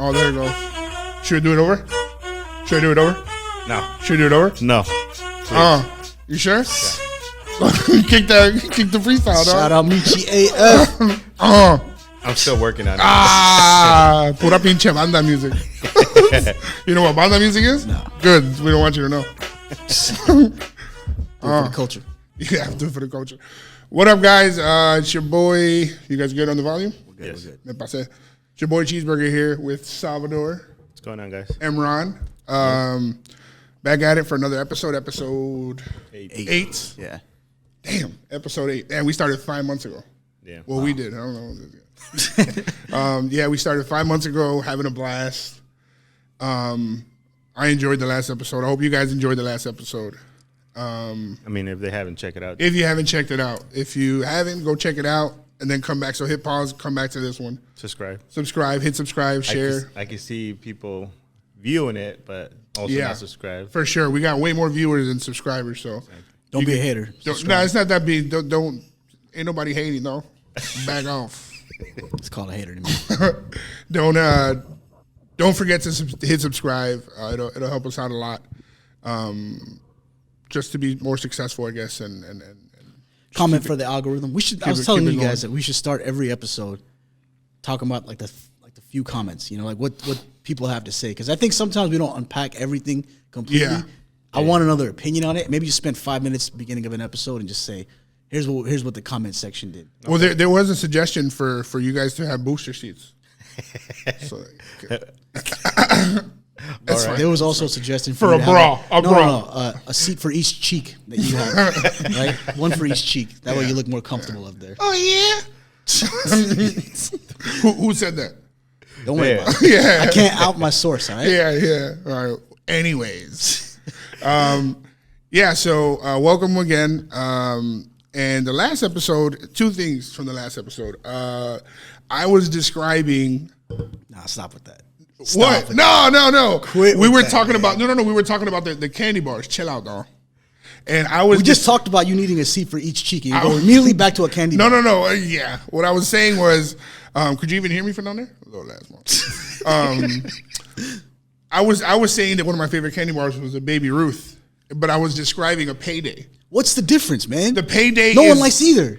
Oh, there it goes. Should we do it over? Should I do it over? No. Should we do it over? No. You sure? Yeah. kick the freestyle, dog. Shout out Michi AF. I'm still working on it. Pura pinche banda music. You know what banda music is? No. Good. We don't want you to know. For the culture. Yeah, do it for the culture. What up, guys? It's your boy. You guys good on the volume? We're good. Yes. We're good. It's your boy Cheeseburger here with Salvador. What's going on, guys? Emron. Back at it for another episode. Episode 8. Yeah. Damn, episode 8. And we started 5 months ago. Yeah. Well, we did. I don't know. Yeah, we started 5 months ago, having a blast. I enjoyed the last episode. I hope you guys enjoyed the last episode. I mean, if they haven't, check it out. If you haven't checked it out. If you haven't, go check it out and then come back. So hit pause, come back to this one. Subscribe, hit subscribe, share. I can see people viewing it, but also not subscribe. For sure. We got way more viewers than subscribers, so. Don't be a hater. No, it's not that big. Don't ain't nobody hating, no. Back off. It's called a hater to me. Don't forget to hit subscribe. It'll help us out a lot. Just to be more successful, I guess, and comment for the algorithm. I was telling you guys that we should start every episode talking about like the few comments, like what people have to say, because I think sometimes we don't unpack everything completely. Yeah. I want another opinion on it. Maybe just spend 5 minutes at the beginning of an episode and just say, here's what the comment section did. Well, there was a suggestion for you guys to have booster seats. So, That's right. There was also a suggestion for a bra. A seat for each cheek that you have, right? One for each cheek. That way you look more comfortable up there. Oh yeah. Who said that? Don't worry about it. Yeah. I can't out my source. All right. Yeah. All right. Anyways, So welcome again. And the last episode, 2 things from the last episode. I was describing. Nah, stop with that. What? No. Quit. We were talking about We were talking about the candy bars. Chill out, dog. And we just talked about you needing a seat for each cheek. And you go immediately back to a candy bar. No. Yeah. What I was saying was, could you even hear me from down there? A little last one. I was saying that one of my favorite candy bars was a Baby Ruth, but I was describing a Payday. What's the difference, man? The Payday. No one likes either.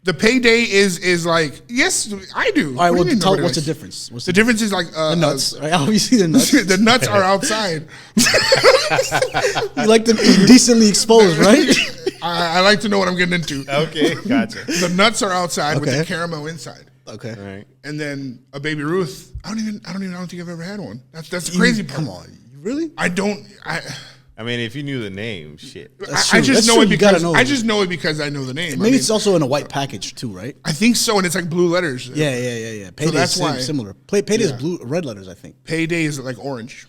The Payday is like, yes, I do. All right, well, tell what's the difference? The difference is like the nuts. Right? Obviously, the nuts. The nuts are outside. You like them decently exposed, right? I like to know what I'm getting into. Okay, gotcha. The nuts are outside with the caramel inside. Okay. All right. And then a Baby Ruth. I don't think I've ever had one. That's the crazy part. Come on, really? I don't. I mean, if you knew the name, shit. I just know it because I just know it because I know the name. Maybe it's also in a white package too, right? I think so, and it's like blue letters. Yeah. Payday So that's is why. similar. Payday is red letters, I think. Payday is like orange.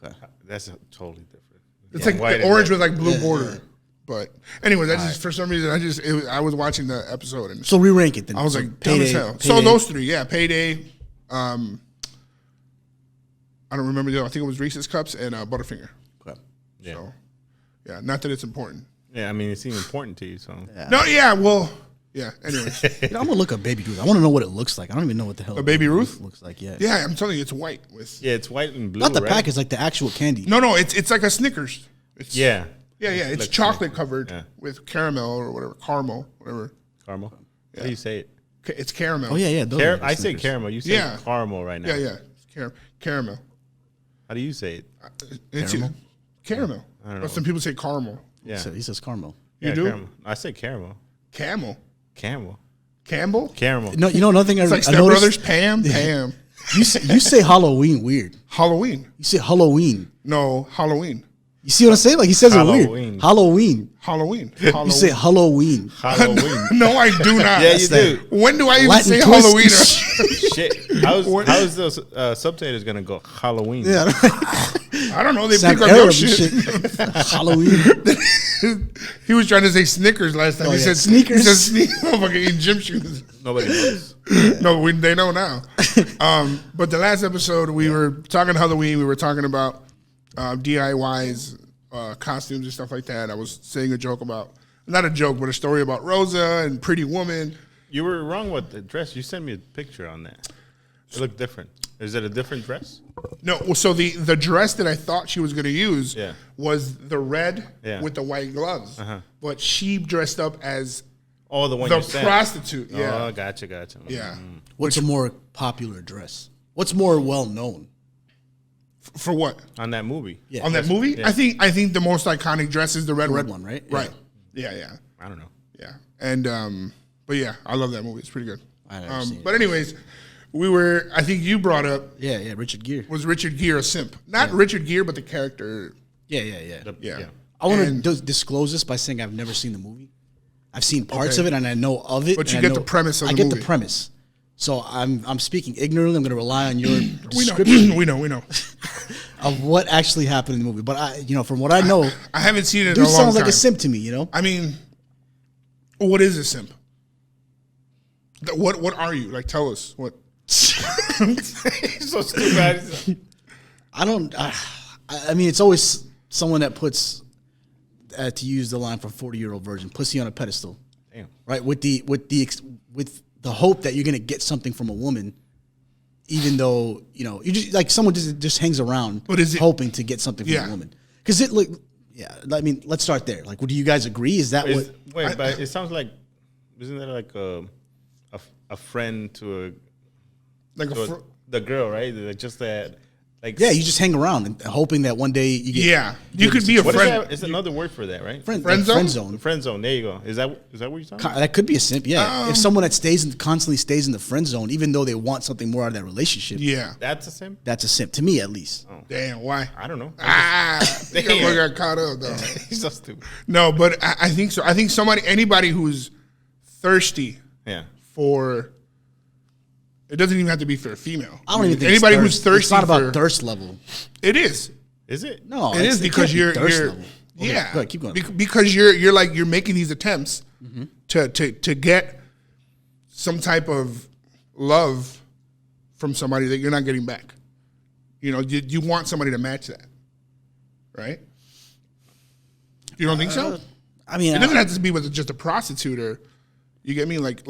Okay. That's totally different. It's like white orange with like blue border. Yeah. But anyway, for some reason I was watching the episode and So re-rank it then. I was so like, dumb as hell. So those 3, Payday. I don't remember the other. I think it was Reese's Cups and Butterfinger. Okay. Yeah. So, not that it's important. Yeah, I mean, it seems important to you, so. Yeah. No, anyway. I'm going to look up Baby Ruth. I want to know what it looks like. I don't even know what the hell A Baby Ruth looks like, yeah. Yeah, I'm telling you, it's white. Yeah, it's white and blue, Not the right? package, like the actual candy. No, it's like a Snickers. It's, Yeah. Yeah, it's like chocolate covered with caramel or whatever, caramel, whatever. Caramel? How do you say it? It's caramel. Oh, yeah. I say caramel. You say caramel right now. Yeah. Caramel. How do you say it? It's caramel. I don't know. But some people say caramel. Yeah. He says caramel. You do? Caramel. I say caramel. Camel. Campbell. Campbell? Caramel. No, another thing It's like I Step noticed. Brothers, Pam. You say Halloween weird. Halloween. You say Halloween. No, Halloween. You see what I'm saying? Like he says Halloween. it weird. Halloween. Halloween. You say Halloween. Halloween. No, I do not. Yeah, you do. When do I even Latin say twist. Halloween? Shit. How's those subtitles going to go? Halloween. Yeah. I don't know. They Sound pick up your Arab shit. Halloween. He was trying to say Snickers last time. Oh, He yeah. said Sneakers. He said motherfucker eating gym shoes. Nobody knows. No, they know now. But the last episode, we were talking Halloween. We were talking about DIYs, costumes and stuff like that. I was saying a joke about, not a joke, but a story about Rosa and Pretty Woman. You were wrong with the dress. You sent me a picture on that. It looked different. Is it a different dress? No, well, so the dress that I thought she was going to use was the red with the white gloves. But she dressed up as the one the you said. Prostitute. Yeah. Oh, gotcha. Yeah. What's a more popular dress? What's more well known? For what? On that movie. Yeah. On that movie? Yeah. I think the most iconic dress is the red one, right? Right. Yeah. I don't know. Yeah. And but yeah, I love that movie. It's pretty good. I never seen it. But anyways, I think you brought up Richard Gere. was Richard Gere a simp? Not Richard Gere, but the character. Yeah. I want to disclose this by saying I've never seen the movie. I've seen parts of it and I know of it. But you get the premise of the movie. I get the premise. So I'm speaking ignorantly. I'm going to rely on your description. We know. Of what actually happened in the movie. But from what I know, I haven't seen it in a dude long sounds time. like a simp to me, I mean, what is a simp? What are you? Like, tell us what. He's so stupid. I don't. I mean, it's always someone that puts, to use the line from 40-Year-Old Virgin, pussy on a pedestal. Damn. Right, with the hope that you're gonna get something from a woman, even though you just like someone just hangs around, but is it, hoping to get something from a woman. Because I mean, let's start there. Like, do you guys agree? Is that what? Wait, but it sounds like, isn't that like a friend to the girl, right? Like just that. Like, yeah, you just hang around and hoping that one day you get. Yeah, you could be a friend. Is that? It's another word for that, right? Friend zone. Friend zone. There you go. Is that what you're talking about? That could be a simp. Yeah, if someone that constantly stays in the friend zone, even though they want something more out of that relationship. Yeah, that's a simp. That's a simp to me, at least. Oh. Damn, why? I don't know. Damn, got caught up though. He's so stupid. No, but I think so. I think anybody who's thirsty, for. It doesn't even have to be for a female. I don't even think anybody who's thirsty. It's not about thirst level. It is. Is it? No, it is because you're level. yeah. Go ahead, keep going. Because you're making these attempts to get some type of love from somebody that you're not getting back. You want somebody to match that, right? You don't think so? I mean, it doesn't have to be with just a prostitute or. You get me? Like.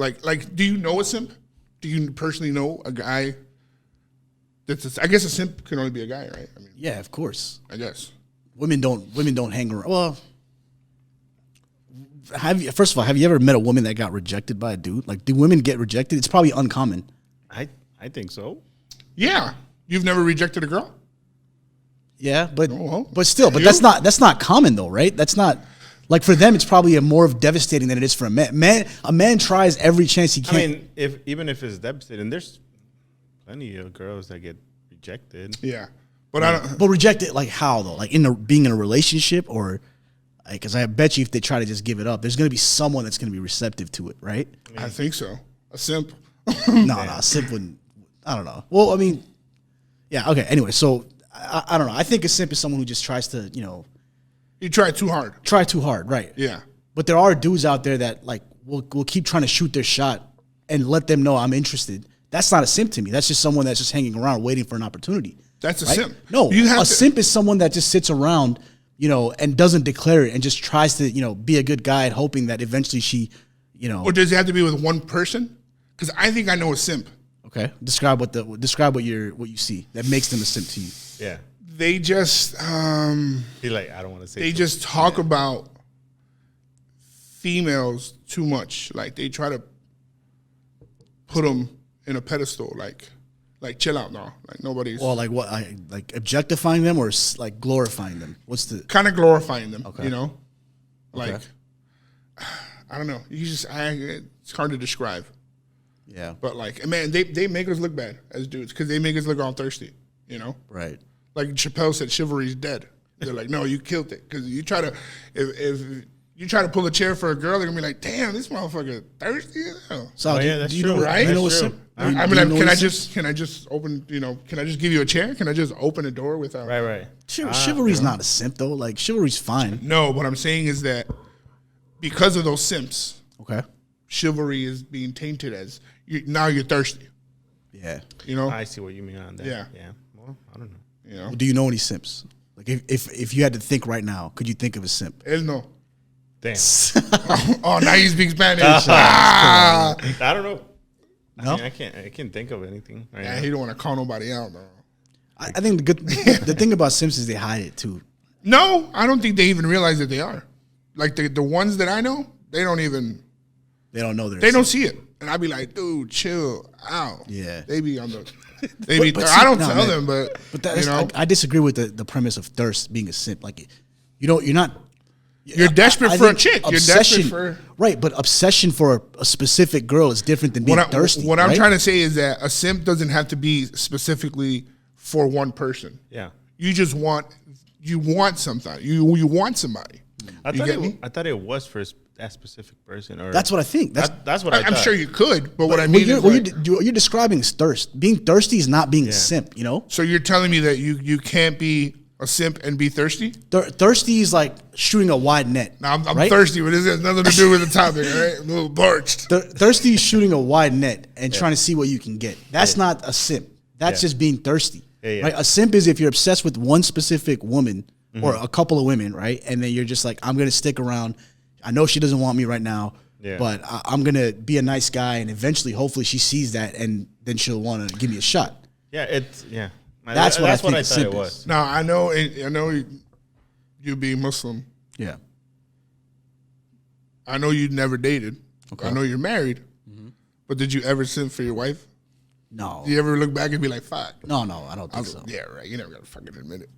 Do you know a simp? Do you personally know a guy I guess a simp can only be a guy, right? I mean, yeah, of course. I guess. Women don't hang around. Well, first of all, have you ever met a woman that got rejected by a dude? Like, do women get rejected? It's probably uncommon. I think so. Yeah. You've never rejected a girl? Yeah, but still, that's not common though, right? That's not. Like, for them, it's probably more of devastating than it is for a man. A man tries every chance he can. I mean, even if it's devastating, there's plenty of girls that get rejected. Yeah, but I don't. But rejected, like how though? Like being in a relationship, or because I bet you if they try to just give it up, there's going to be someone that's going to be receptive to it, right? I think so. A simp. No, a simp wouldn't. I don't know. Well, I mean, yeah. Okay. Anyway, so I don't know. I think a simp is someone who just tries to, You try too hard. Try too hard, right? Yeah. But there are dudes out there that will keep trying to shoot their shot and let them know I'm interested. That's not a simp to me. That's just someone that's just hanging around waiting for an opportunity. That's a simp. No, a simp is someone that just sits around, and doesn't declare it and just tries to, be a good guy and hoping that eventually she, Or does it have to be with one person? Because I think I know a simp. Okay. Describe what you see that makes them a simp to you. Yeah. They just I don't want to say. They just talk about females too much. Like they try to put them in a pedestal. Like chill out now. Like nobody's. Well, like what? Like objectifying them or like glorifying them? What's the kind of glorifying them? Okay. Like I don't know. It's hard to describe. Yeah. But man, they make us look bad as dudes because they make us look all thirsty. Right. Like Chappelle said, chivalry's dead. They're like, no, you killed it. Because you try to, if you try to pull a chair for a girl, they're going to be like, damn, this motherfucker thirsty as hell. So that's true. Right? That's true. Can I just open, can I just give you a chair? Can I just open a door without? Right. Chivalry's not a simp, though. Like, chivalry's fine. No, what I'm saying is that because of those simps, okay, chivalry is being tainted as, now you're thirsty. Yeah. I see what you mean on that. Yeah. Well, I don't know. Do you know any simps? Like, if you had to think right now, could you think of a simp? Él no. Damn. Oh, now you speak Spanish. I don't know. No, I can't think of anything. Right Yeah, now. he don't want to call nobody out, though. I think the thing about Simps is they hide it too. No, I don't think they even realize that they are. Like the ones that I know, they don't know they don't see it. And I'd be like, dude, chill out. Yeah. They be on the, they be, But I don't see, no, tell man. them, but that, you know. I disagree with the premise of thirst being a simp. Like, you're not. You're desperate I for a think chick. You're obsession, desperate for. right, but obsession for a specific girl is different than being thirsty. What I'm right? trying to say is that a simp doesn't have to be specifically for one person. Yeah. You just want something. You want somebody. I thought it was for that specific person. Or That's what I think. that's what I I'm thought. sure you could, but what I mean is what you're describing is thirst. Being thirsty is not being a simp. You know, so you're telling me that you can't be a simp and be thirsty? Thirsty is like shooting a wide net. Now I'm right? thirsty, but this has nothing to do with the topic. All right, I'm a little parched. Thirsty is shooting a wide net and trying to see what you can get. That's not a simp. That's just being thirsty. Right? A simp is if you're obsessed with one specific woman or a couple of women, right? And then you're just like, I'm gonna stick around. I know she doesn't want me right now, but I'm gonna be a nice guy, and eventually, hopefully, she sees that, and then she'll want to give me a shot. Yeah, That's what I think thought it was. Now I know you being Muslim. Yeah. I know you never dated. Okay. I know you're married. But did you ever simp for your wife? No. Do you ever look back and be like, "Fuck"? No, I don't think so. Yeah, right. You never gotta fucking admit it.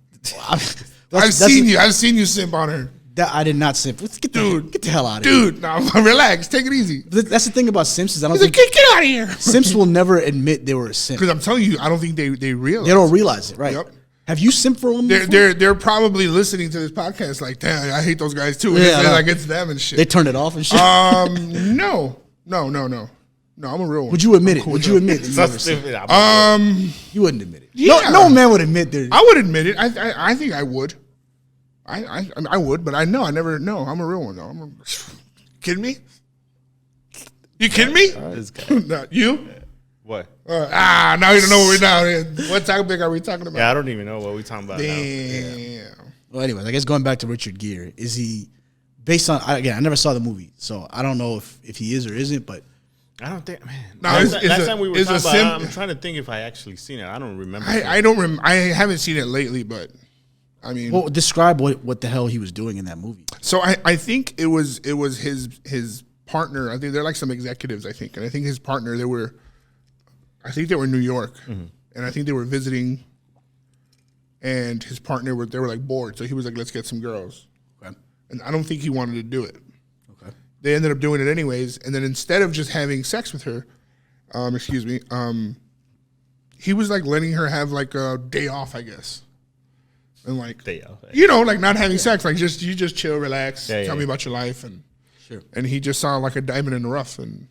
I've seen you simp on her. That I did not simp. Get the hell out of here. Dude, no, relax. Take it easy. That's the thing about simps is I don't think get out of here. Simps will never admit they were a simp. Because I'm telling you, I don't think they realize. They don't realize it, right? Yep. Have you simped for a woman? They're probably listening to this podcast like, damn, I hate those guys too. Yeah, like it's them and shit. They turned it off and shit. No, I'm a real one. Would you admit it? Cool, would you admit that you ever simped? You wouldn't admit it. Yeah. No man would admit that. I would admit it. I think I would. I would, but I never. No, I'm a real one though. Kidding me? You kidding me? This guy. No, you? What? Now you don't know what we're now. What topic are we talking about? Yeah, I don't even know what we're talking about. Damn. Now. Yeah. Well, anyways, I guess going back to Richard Gere, is he based on? Again, I never saw the movie, so I don't know if he is or isn't. But I don't think, man. No, last time we were talking about, I'm trying to think if I actually seen it. I don't remember. I don't remember. I haven't seen it lately, but I mean, well, describe what the hell he was doing in that movie. So I think it was his partner. I think they're like some executives. I think, and I think his partner. I think they were in New York, and I think they were visiting. And his partner they were like bored, so he was like, "Let's get some girls." Okay. And I don't think he wanted to do it. Okay. They ended up doing it anyways, and then instead of just having sex with her, he was like letting her have like a day off, I guess. And like day off, like not having sex, like you just chill, relax, tell me about your life, and and he just saw like a diamond in the rough, and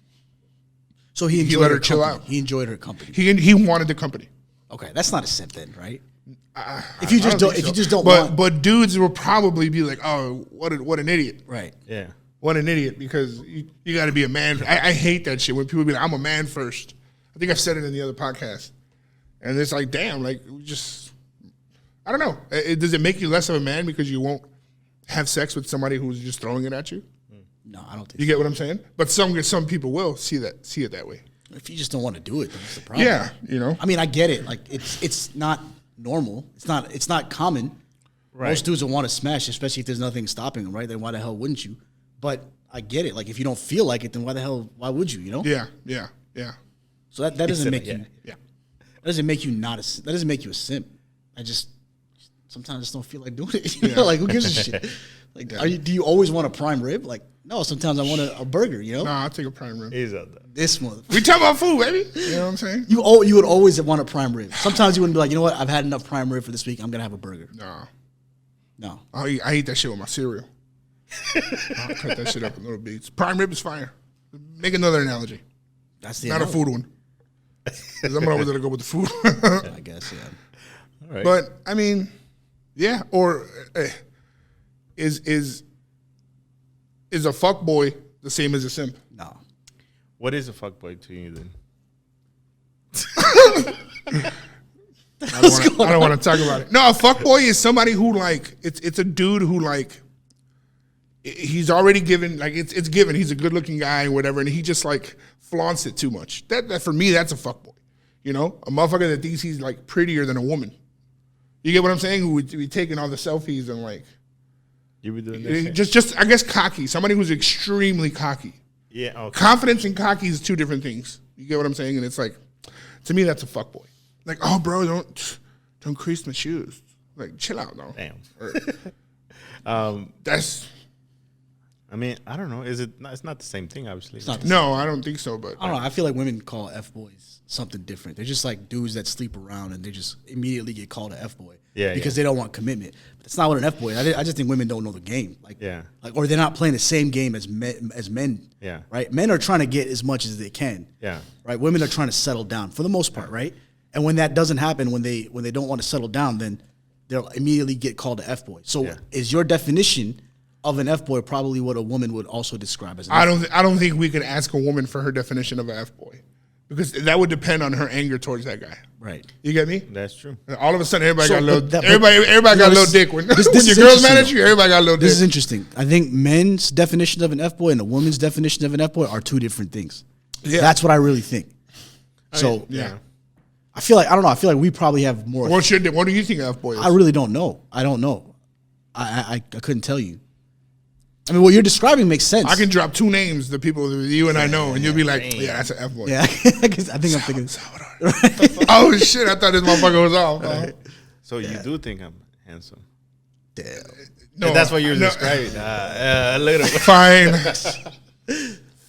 so he let her chill out. He enjoyed her company. He wanted the company. Okay, that's not a simp then, right? If you just don't, but dudes will probably be like, oh, what an idiot, right? Yeah, what an idiot, because you got to be a man. I hate that shit when people be like, I'm a man first. I think I've said it in the other podcast, and it's like, damn, like just. I don't know. Does it make you less of a man because you won't have sex with somebody who's just throwing it at you? No, I don't think you get what I'm saying? But some people will see it that way. If you just don't want to do it, then what's the problem? Yeah, I mean, I get it. Like it's not normal. It's not common. Right. Most dudes will want to smash, especially if there's nothing stopping them, right? Then why the hell wouldn't you? But I get it. Like if you don't feel like it, then why would you? You know? Yeah. So that doesn't make you. Yeah. That doesn't make you that doesn't make you a simp. Sometimes I just don't feel like doing it. You know? Like, who gives a shit? Like, do you always want a prime rib? Like, no, sometimes I want a burger, you know? No, I'll take a prime rib. He's out there. This one. We talk about food, baby. You know what I'm saying? You would always want a prime rib. Sometimes you wouldn't be like, you know what? I've had enough prime rib for this week. I'm going to have a burger. No. I eat that shit with my cereal. I'll cut that shit up in little bits. Prime rib is fire. Make another analogy. That's the Not a food one. Because I'm always going to go with the food. I guess, yeah. All right. But, I mean... Yeah, or is a fuckboy the same as a simp? No. What is a fuckboy to you then? I don't want to talk about it. No, a fuckboy is somebody who like it's a dude who like he's already given, like it's given. He's a good looking guy or whatever, and he just like flaunts it too much. That for me, that's a fuckboy. You know, a motherfucker that thinks he's like prettier than a woman. You get what I'm saying? Who would be taking all the selfies and like, You be doing that shit? just I guess cocky. Somebody who's extremely cocky. Yeah. Okay. Confidence and cocky is two different things. You get what I'm saying? And it's like, to me, that's a fuckboy. Like, oh, bro, don't crease my shoes. Like, chill out, though. Damn. That's. I mean, I don't know. Is it? It's not the same thing, obviously. It's not the No, I don't think so. But I don't know. I feel like women call F-boys something different. They're just like dudes that sleep around and they just immediately get called an F-boy. Yeah, because they don't want commitment. But it's not what an F-boy is. I just think women don't know the game. Like, Yeah. like, or they're not playing the same game as men. Yeah. Right? Men are trying to get as much as they can. Yeah. Right? Women are trying to settle down for the most part, right? And when that doesn't happen, when they don't want to settle down, then they'll immediately get called an F-boy. So is your definition of an F-boy probably what a woman would also describe as an F-boy? I don't think we could ask a woman for her definition of an F-boy. Because that would depend on her anger towards that guy. Right. You get me? That's true. All of a sudden, everybody So, got a little. but that- Everybody got a little dick. When, This when your is girl's mad at interesting, you, everybody got a little This dick. is interesting. I think men's definition of an F-boy and a woman's definition of an F-boy are two different things. Yeah. That's what I really think. So Yeah. I feel like, I don't know, I feel like we probably have more. What do you think an F-boy is? I really don't know. I don't know. I couldn't tell you. I mean, what you're describing makes sense. I can drop two names, the people that you and I know, and you'll be like, yeah, that's an F-boy. Yeah, 'cause I think I'm thinking. Oh, shit, I thought this motherfucker was off. So you do think I'm handsome? Damn. No, That's what you're no. describing. A little bit. Fine.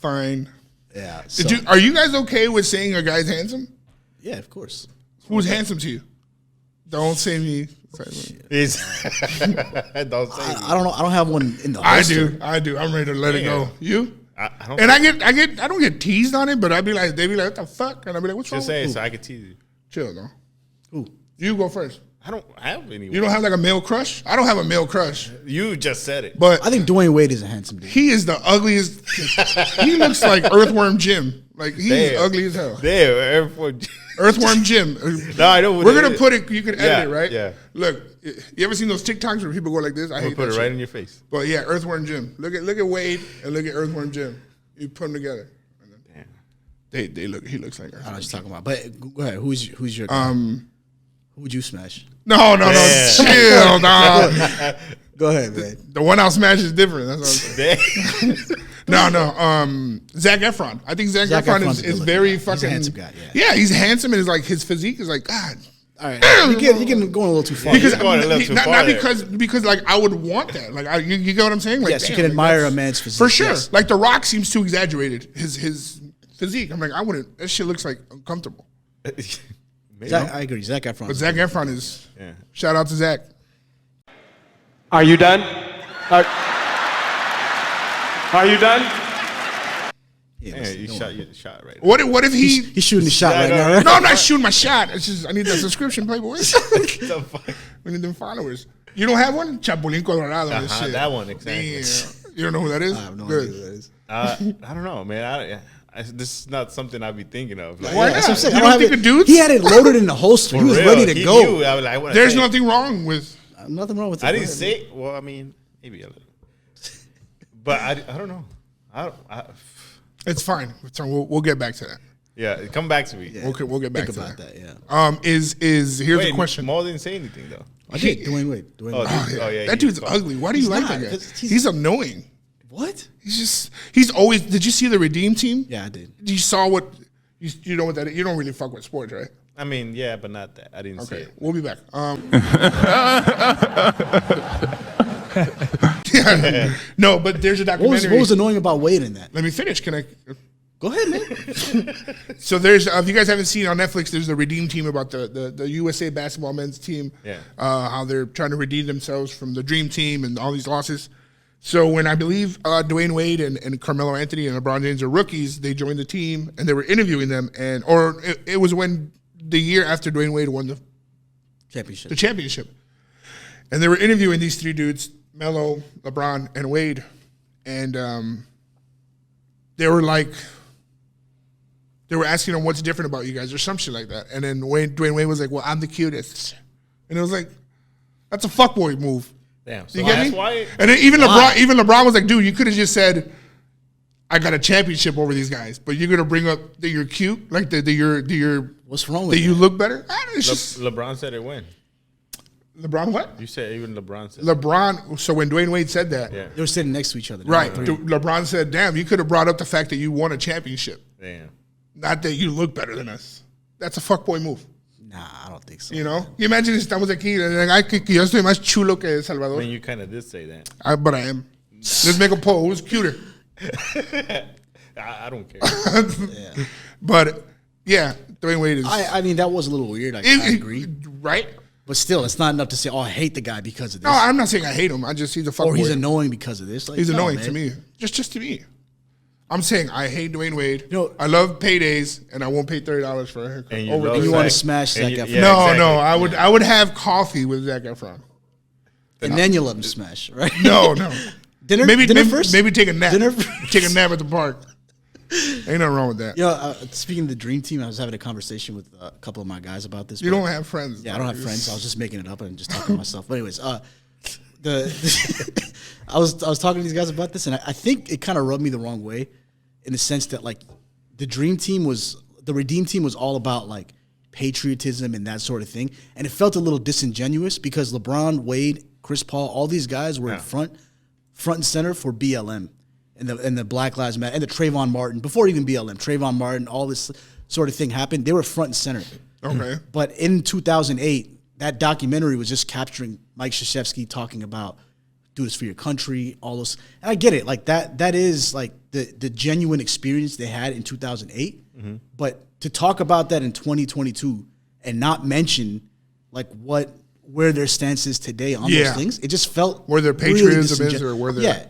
Fine. Yeah. So, Are you guys okay with saying a guy's handsome? yeah, of course. Who's handsome to you? Don't say me. Don't say I don't know. I don't have one in the I holster. do. I'm ready to let it go. You? I don't. And I don't get teased on it, but I'd be like, they'd be like, what the fuck? And I'd be like, what's wrong Just with say you? it so I can tease you. Chill, though. Ooh. You go first. I don't have any. You don't have like a male crush? I don't have a male crush. You just said it. But I think Dwayne Wade is a handsome dude. he is the ugliest. He looks like Earthworm Jim. Like, he's Damn. ugly as hell. There, Earthworm Jim. No, I know. We're going to put it, you can edit Yeah, it, right? yeah. Look, you ever seen those TikToks where people go like this? I hate Put that it right shit. in your face. But yeah, Earthworm Jim. Look at Wade and look at Earthworm Jim. You put them together. Damn. He looks like I don't know Earthworm what Jim. you're talking about. But go ahead. Who's your guy? Who would you smash? No, chill, dog. Go ahead, man. The one I'll smash is different. That's what I'm saying. Damn. No. Zac Efron. I think Zac Efron Efron's is a good very looking guy. fucking. He's a handsome guy, yeah. Yeah, he's handsome and his physique is like, God. All right, you're getting going a little too far. Because You're going a little too not far there. because like I would want that. Like you get what I'm saying? Like, Yes, you damn, can like, admire that's- a man's physique. for sure. Yes. Like The Rock seems too exaggerated. His physique. I'm like, I wouldn't. That shit looks like uncomfortable. Maybe. I agree. Zac Efron. But Zac Efron is. Yeah. Shout out to Zac. Are you done? Are you done? Yeah, Yeah, you shot your shot right. What if he? He's shooting the shot right I know. now, right? No, I'm not shooting my shot. It's just I need that subscription, Playboy. The fuck? We need them followers. You don't have one? Chapulín Colorado. and Uh-huh, shit. that one, exactly. Damn. You don't know who that is? I have no Good. idea who that is. I don't know, man. This is not something I'd be thinking of. Like, Why That's not? what I'm saying. You I don't have think it- of dudes? He had it loaded in the holster. for He was real, ready to he go. knew. I was like, I wanna There's say it. nothing wrong with. Nothing wrong with it. I didn't say it. Well, I mean, maybe a little. But I don't know. It's fine. We'll get back to that. Yeah, come back to me. Yeah. We'll get back Think to about that. that. Yeah. Here's Wait, a question. Mo didn't say anything though. I did. Dwayne Wade. Oh, Wade. dude. Oh, yeah, that dude's ugly. Why do you He's like not, that guy? 'cause He's annoying. What? He's always. Did you see the Redeem Team? Yeah, I did. You saw what? You know what that is? You don't really fuck with sports, right? I mean, yeah, but not that. I didn't say Okay, it. we'll be back. Yeah, no, but there's a What documentary. was annoying about Wade in that? Let me finish. Can I? Go ahead, man. So there's, if you guys haven't seen on Netflix, there's the Redeem Team about the USA basketball men's team. Yeah. How they're trying to redeem themselves from the Dream Team and all these losses. So when I believe Dwayne Wade and Carmelo Anthony and LeBron James are rookies, they joined the team and they were interviewing them. Or it was when the year after Dwayne Wade won the championship. And they were interviewing these three dudes, Melo, LeBron, and Wade. And they were like, they were asking them what's different about you guys or some shit like that. And then Dwayne Wade was like, well, I'm the cutest. And it was like, that's a fuckboy move. Damn. So You get that's me? why. And then even LeBron was like, dude, you could have just said, I got a championship over these guys, but you're gonna bring up that you're cute, like that you're what's wrong with that? You look better. LeBron said it when. LeBron what? You said even LeBron said. LeBron. So when Dwayne Wade said that, Yeah. They were sitting next to each other. right? LeBron said, "Damn, you could have brought up the fact that you won a championship, Damn. not that you look better than us." That's a fuckboy move. Nah, I don't think so. You know, you imagine estamos aquí, like, que yo estoy más chulo que Salvador. I mean, you kind of did say that. But I am. Let's make a poll. Who's cuter? I don't care. Yeah. But yeah, Dwayne Wade is. I mean, that was a little weird. I agree. Right? But still, it's not enough to say, oh, I hate the guy because of this. No, I'm not saying I hate him. I just he's a fuckboy. Or he's annoying because of this. Like, He's no, annoying man. to me. Just to me. I'm saying I hate Dwayne Wade. You know- I love paydays, and I won't pay $30 for a haircut. And you Over love And you the- want to Zac- smash and Zac you- Efron. yeah, no, exactly. no, I would have coffee with Zac Efron. And then you love him smash, right? No. Dinner maybe first? Maybe take a nap. Dinner Take a nap at the park. Ain't nothing wrong with that. You know, speaking of the dream team, I was having a conversation with a couple of my guys about this. You but- don't have friends. Yeah, I don't have friends. I was just making it up and just talking to myself. But anyways, I was talking to these guys about this, and I think it kind of rubbed me the wrong way, in the sense that like the dream team the Redeem team was all about like patriotism and that sort of thing, and it felt a little disingenuous because LeBron, Wade, Chris Paul, all these guys were in front and center for BLM and the Black Lives Matter and the Trayvon Martin before even BLM, Trayvon Martin, all this sort of thing happened. They were front and center. Okay. But in 2008, that documentary was just capturing Mike Krzyzewski talking about do this for your country, all those. And I get it. Like that is like the genuine experience they had in 2008. But to talk about that in 2022 and not mention like where their stance is today on Yeah. those things, it just felt Where their really patriotism is, or where their- yeah.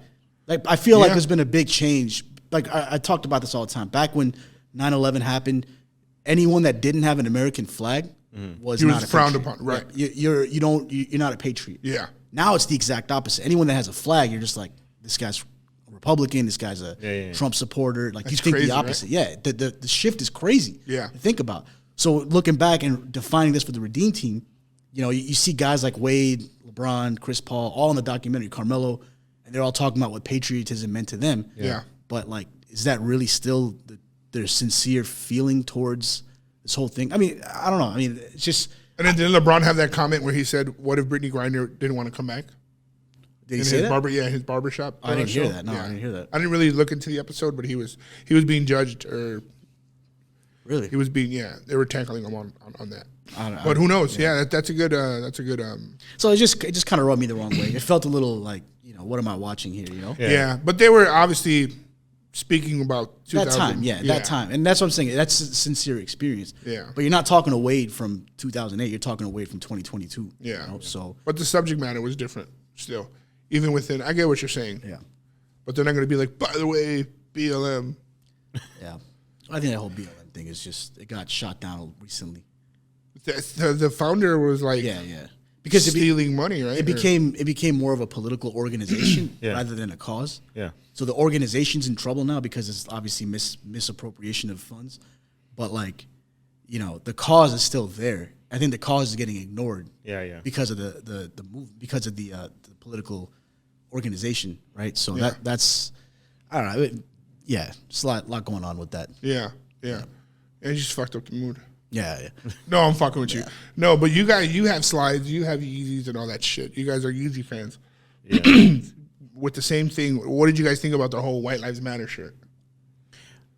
Like I feel like Yeah. there's been a big change. Like I talked about this all the time. Back when 9/11 happened, anyone that didn't have an American flag was He was not a frowned patriot. upon, right. Yeah, you're not a patriot. Yeah. Now it's the exact opposite. Anyone that has a flag, you're just like, this guy's a Republican, this guy's a yeah. Trump supporter. Like you That's think crazy, the right? opposite. Yeah. The shift is crazy. Yeah. To think about. So looking back and defining this for the Redeem team, you see guys like Wade, LeBron, Chris Paul, all in the documentary, Carmelo, and they're all talking about what patriotism meant to them. Yeah. But like, is that really still their sincere feeling towards this whole thing? I mean, I don't know. I mean, it's just. And then didn't LeBron have that comment where he said, "What if Brittany Griner didn't want to come back?" Did he say that? His barbershop. I didn't hear show. that. No, I didn't hear that. I didn't really look into the episode, but he was being judged, or Really? he was being they were tackling him on that. I don't know. But who knows? Yeah, that's a good. So it just kind of rubbed me the wrong way. It felt a little like, what am I watching here? Yeah. But they were obviously speaking about 2000. That time, that time, and that's what I'm saying. That's a sincere experience. Yeah. But you're not talking to Wade from 2008. You're talking to Wade from 2022. Yeah. So But the subject matter was different still, even within. I get what you're saying. yeah, But they're not going to be like, by the way, BLM. yeah. I think that whole BLM thing is just it got shot down recently. The founder was like, Yeah. Because stealing money, right? it became more of a political organization Yeah. rather than a cause. Yeah. So the organization's in trouble now because it's obviously misappropriation of funds. But like, the cause is still there. I think the cause is getting ignored. Yeah. Because of the move, because of the political organization, right? So that's I don't know. It's a lot going on with that. Yeah. And you just fucked up the mood. Yeah. No, I'm fucking with you. No, but you guys, you have slides, you have Yeezys and all that shit. You guys are Yeezy fans. Yeah. With the same thing, what did you guys think about the whole White Lives Matter shirt?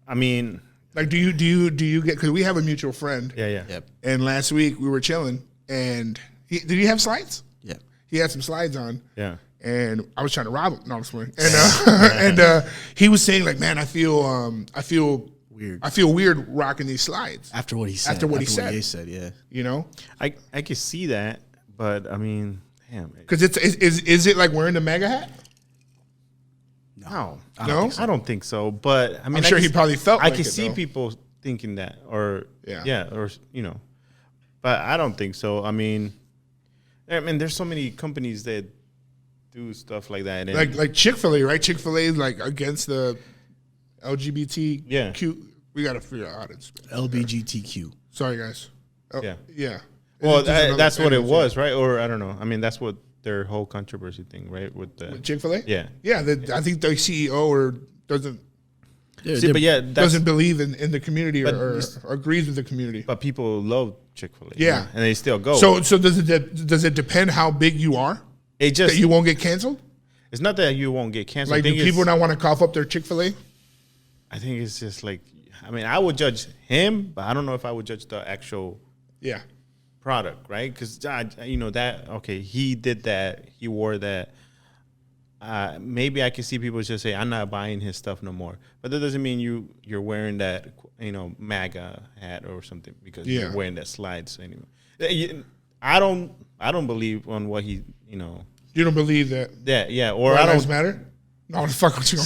I mean, Like, do you get, because we have a mutual friend. yeah. Yep. And last week we were chilling, and did he have slides? Yeah. He had some slides on. Yeah. And I was trying to rob him. No, I'm just playing. And he was saying like, man, I feel Weird. I feel weird rocking these slides. After what he said. After what he said. Ye said, yeah. You know, I can see that, but I mean, damn. because is it like wearing the MAGA hat? No. No, I don't think so. But I mean, I'm sure he probably felt. I like can it, see though. people thinking that, or Yeah. or but I don't think so. I mean, there's so many companies that do stuff like that, and like Chick-fil-A, right? Chick-fil-A is like against the LGBT. Yeah. We got to figure out how to spell. LBGTQ. Sorry, guys. Oh, Yeah. yeah. well, It's just another that's what it sentence, was, right? Or I don't know. I mean, that's what their whole controversy thing, right? With the Chick-fil-A. yeah, Yeah, I think the CEO or doesn't See, but yeah, doesn't believe in the community or agrees with the community. But people love Chick-fil-A. Yeah, and they still go. So does it depend how big you are? It just that you won't get canceled. It's not that you won't get canceled. Like, do people not want to cough up their Chick-fil-A? I think it's just like, I mean, I would judge him, but I don't know if I would judge the actual product, right? Because he did that, he wore that. Maybe I can see people just say, I'm not buying his stuff no more. But that doesn't mean you're wearing that, MAGA hat or something because you're wearing that slides anyway. I don't believe on what he, You don't believe that? Yeah. Or I don't matter. No, I'm fuck with you.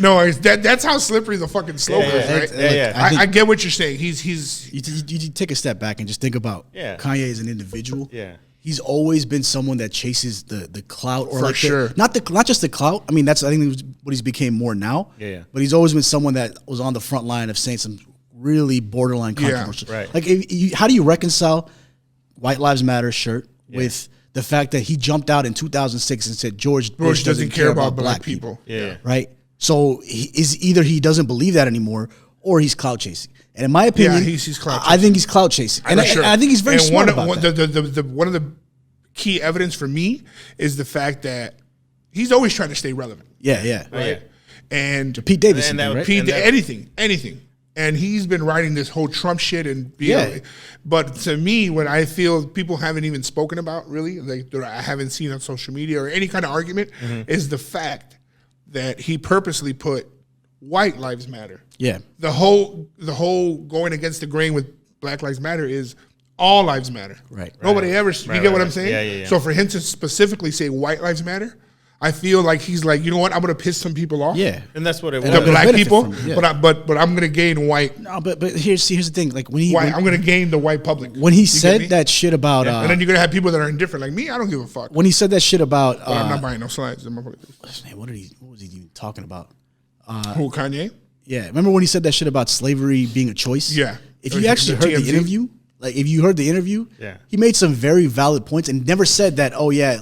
No, that's how slippery the fucking slope is, right? I get what you're saying. You take a step back and just think about Kanye as an individual. Yeah. He's always been someone that chases the clout, or For not just the clout. I mean, I think what he's became more now. Yeah. But he's always been someone that was on the front line of saying some really borderline controversial. Right. Like, how do you reconcile White Lives Matter shirt with the fact that he jumped out in 2006 and said George Bush doesn't care about black people? Yeah. Right. So either he doesn't believe that anymore, or he's clout chasing. And in my opinion, he's clout chasing. I think he's clout chasing, and I think he's very smart about that. One of the key evidence for me is the fact that he's always trying to stay relevant. Yeah. Right. And the Pete Davidson, right? Anything. And he's been writing this whole Trump shit but to me, what I feel people haven't even spoken about really, like that I haven't seen on social media or any kind of argument, is the fact that he purposely put White Lives Matter. Yeah. The whole going against the grain with Black Lives Matter is all lives matter. Right. Nobody ever. You get what I'm saying? Yeah. So for him to specifically say White Lives Matter, I feel like he's like, you know what? I'm going to piss some people off. Yeah. And that's what it was. The black people, but but I'm going to gain white. No, but here's the thing. Like I'm going to gain the white public. When he said that shit about, and then you're going to have people that are indifferent, like me. I don't give a fuck. When he said that shit about, I'm not buying no slides. What was he even talking about? Who, Kanye? Yeah. Remember when he said that shit about slavery being a choice? Yeah. If you actually heard the interview. Like, if you heard the interview, he made some very valid points and never said that,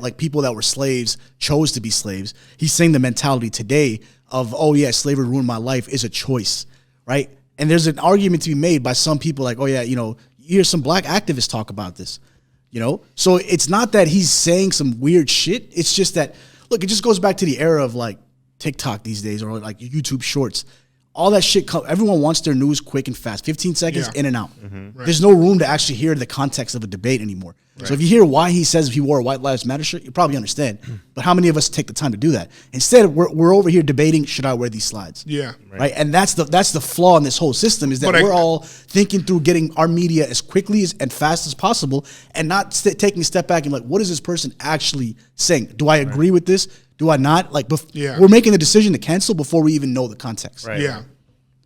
like people that were slaves chose to be slaves. He's saying the mentality today of, slavery ruined my life is a choice, right? And there's an argument to be made by some people like, you hear some black activists talk about this, So it's not that he's saying some weird shit. It's just that, look, it just goes back to the era of like TikTok these days or like YouTube shorts. All that shit, everyone wants their news quick and fast. 15 seconds, in and out. Right. There's no room to actually hear the context of a debate anymore. Right. So if you hear why he says if he wore a White Lives Matter shirt, you probably understand. But how many of us take the time to do that? Instead, we're over here debating, should I wear these slides? Yeah. Right? And that's the flaw in this whole system is that we're all thinking through getting our media as quickly and fast as possible and not taking a step back and like, what is this person actually saying? Do I agree with this? Do I not? Like, we're making the decision to cancel before we even know the context. Right. Yeah.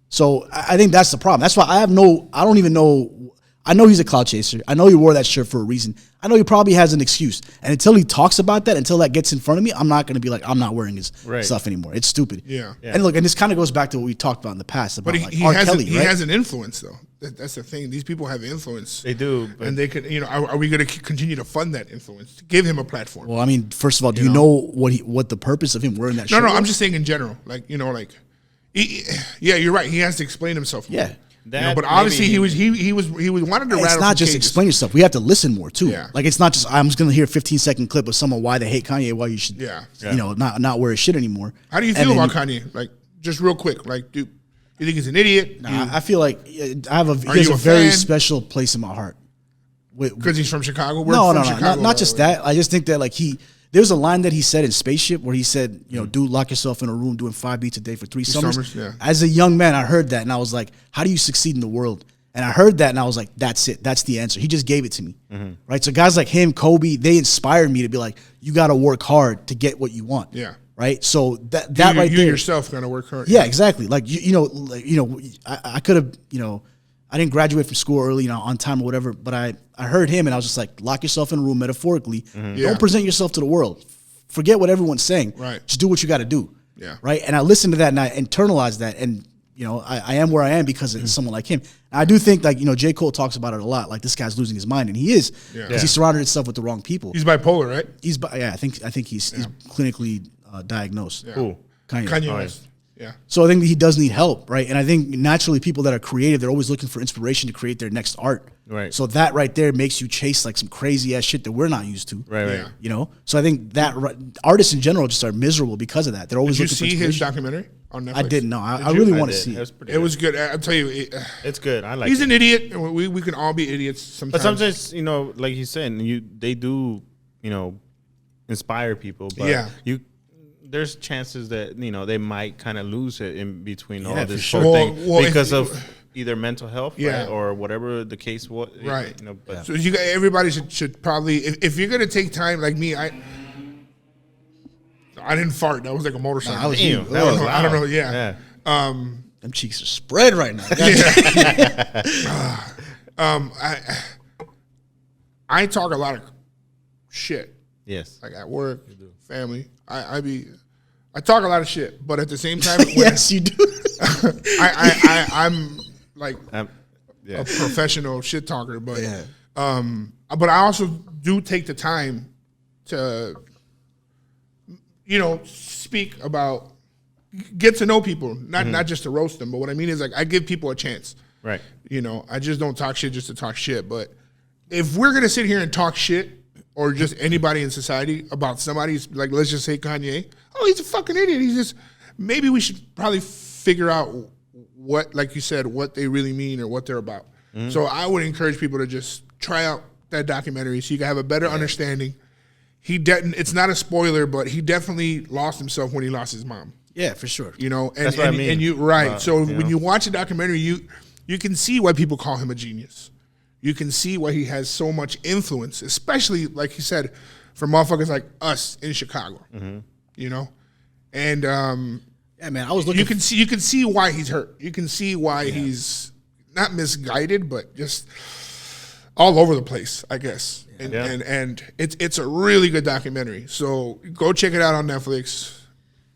So I think that's the problem. That's why I don't even know. I know he's a clout chaser. I know he wore that shirt for a reason. I know he probably has an excuse. And until he talks about that, until that gets in front of me, I'm not going to be like, I'm not wearing his stuff anymore. It's stupid. Yeah. And look, and this kind of goes back to what we talked about in the past about but like R. Kelly, he has an influence though. That's the thing. These people have influence. They do. And they could, are we going to continue to fund that influence? To give him a platform. Well, I mean, first of all, do you know what the purpose of him wearing that shirt No, was? I'm just saying in general. Like, you're right. He has to explain himself more. Yeah. But obviously he wanted to rattle. It's not just explain yourself. We have to listen more too. Yeah. Like it's not just I'm just gonna hear a 15-second clip of someone why they hate Kanye, why you should not wear his shit anymore. How do you feel about Kanye? Like just real quick, like do you think he's an idiot? I feel like he has a very special place in my heart. Because he's from Chicago? Not just that. I just think that like there's a line that he said in Spaceship where he said, dude, lock yourself in a room doing 5 beats a day for 3 summers. Yeah. As a young man, I heard that and I was like, how do you succeed in the world? And I heard that and I was like, that's it. That's the answer. He just gave it to me. Mm-hmm. Right? So guys like him, Kobe, they inspired me to be like, you got to work hard to get what you want. Yeah. Right? So you yourself got to work hard. Yeah, exactly. Like, I could have, I didn't graduate from school early, on time or whatever, but I heard him and I was just like, lock yourself in a room metaphorically. Mm-hmm. Don't present yourself to the world. Forget what everyone's saying. Right. Just do what you got to do. Yeah. Right. And I listened to that and I internalized that. And, I am where I am because of someone like him. And I do think like, J. Cole talks about it a lot. Like this guy's losing his mind and he is because he surrounded himself with the wrong people. He's bipolar, right? I think he's clinically diagnosed. Yeah. Cool. Kanye West. Yeah. So I think he does need help, right? And I think naturally people that are creative, they're always looking for inspiration to create their next art. Right. So that right there makes you chase like some crazy ass shit that we're not used to. Right. Yeah. You know? So I think that artists in general just are miserable because of that. They're always Did you looking for see his inspiration. documentary on Netflix? I didn't know. I really want to see it. Pretty It was good. I'll tell you. It's good. I like He's it. an idiot. We can all be idiots sometimes. But sometimes, like you said, they do, inspire people. But there's chances that they might kind of lose it in between all this sure. whole thing Well, because of either mental health, Yeah. right, or whatever the case was. Right. But So everybody should probably, if you're gonna take time, like me, I didn't fart. That was like a motorcycle. Nah, I was Damn, you. that was I don't know. loud. Yeah. Them cheeks are spread right now. I talk a lot of shit, Yes. like at work, family. I talk a lot of shit, but at the same time, Yes, you do. I'm like Yeah. a professional shit talker, but Yeah. but I also do take the time to speak about, get to know people, not just to roast them, but what I mean is like I give people a chance. Right. I just don't talk shit just to talk shit. But if we're gonna sit here and talk shit, or just anybody in society about somebody, like let's just say Kanye, oh, he's a fucking idiot. He's just, maybe we should probably figure out what, like you said, what they really mean or what they're about. So I would encourage people to just try out that documentary so you can have a better understanding. It's not a spoiler, but he definitely lost himself when he lost his mom. Yeah, for sure. And That's what I mean. And you right. So you when know. you watch a documentary, you can see why people call him a genius. You can see why he has so much influence, especially like he said, for motherfuckers like us in Chicago. And Yeah, man. I was looking. you can see why he's hurt. You can see why he's not misguided, but just all over the place, I guess. And it's a really good documentary. So go check it out on Netflix.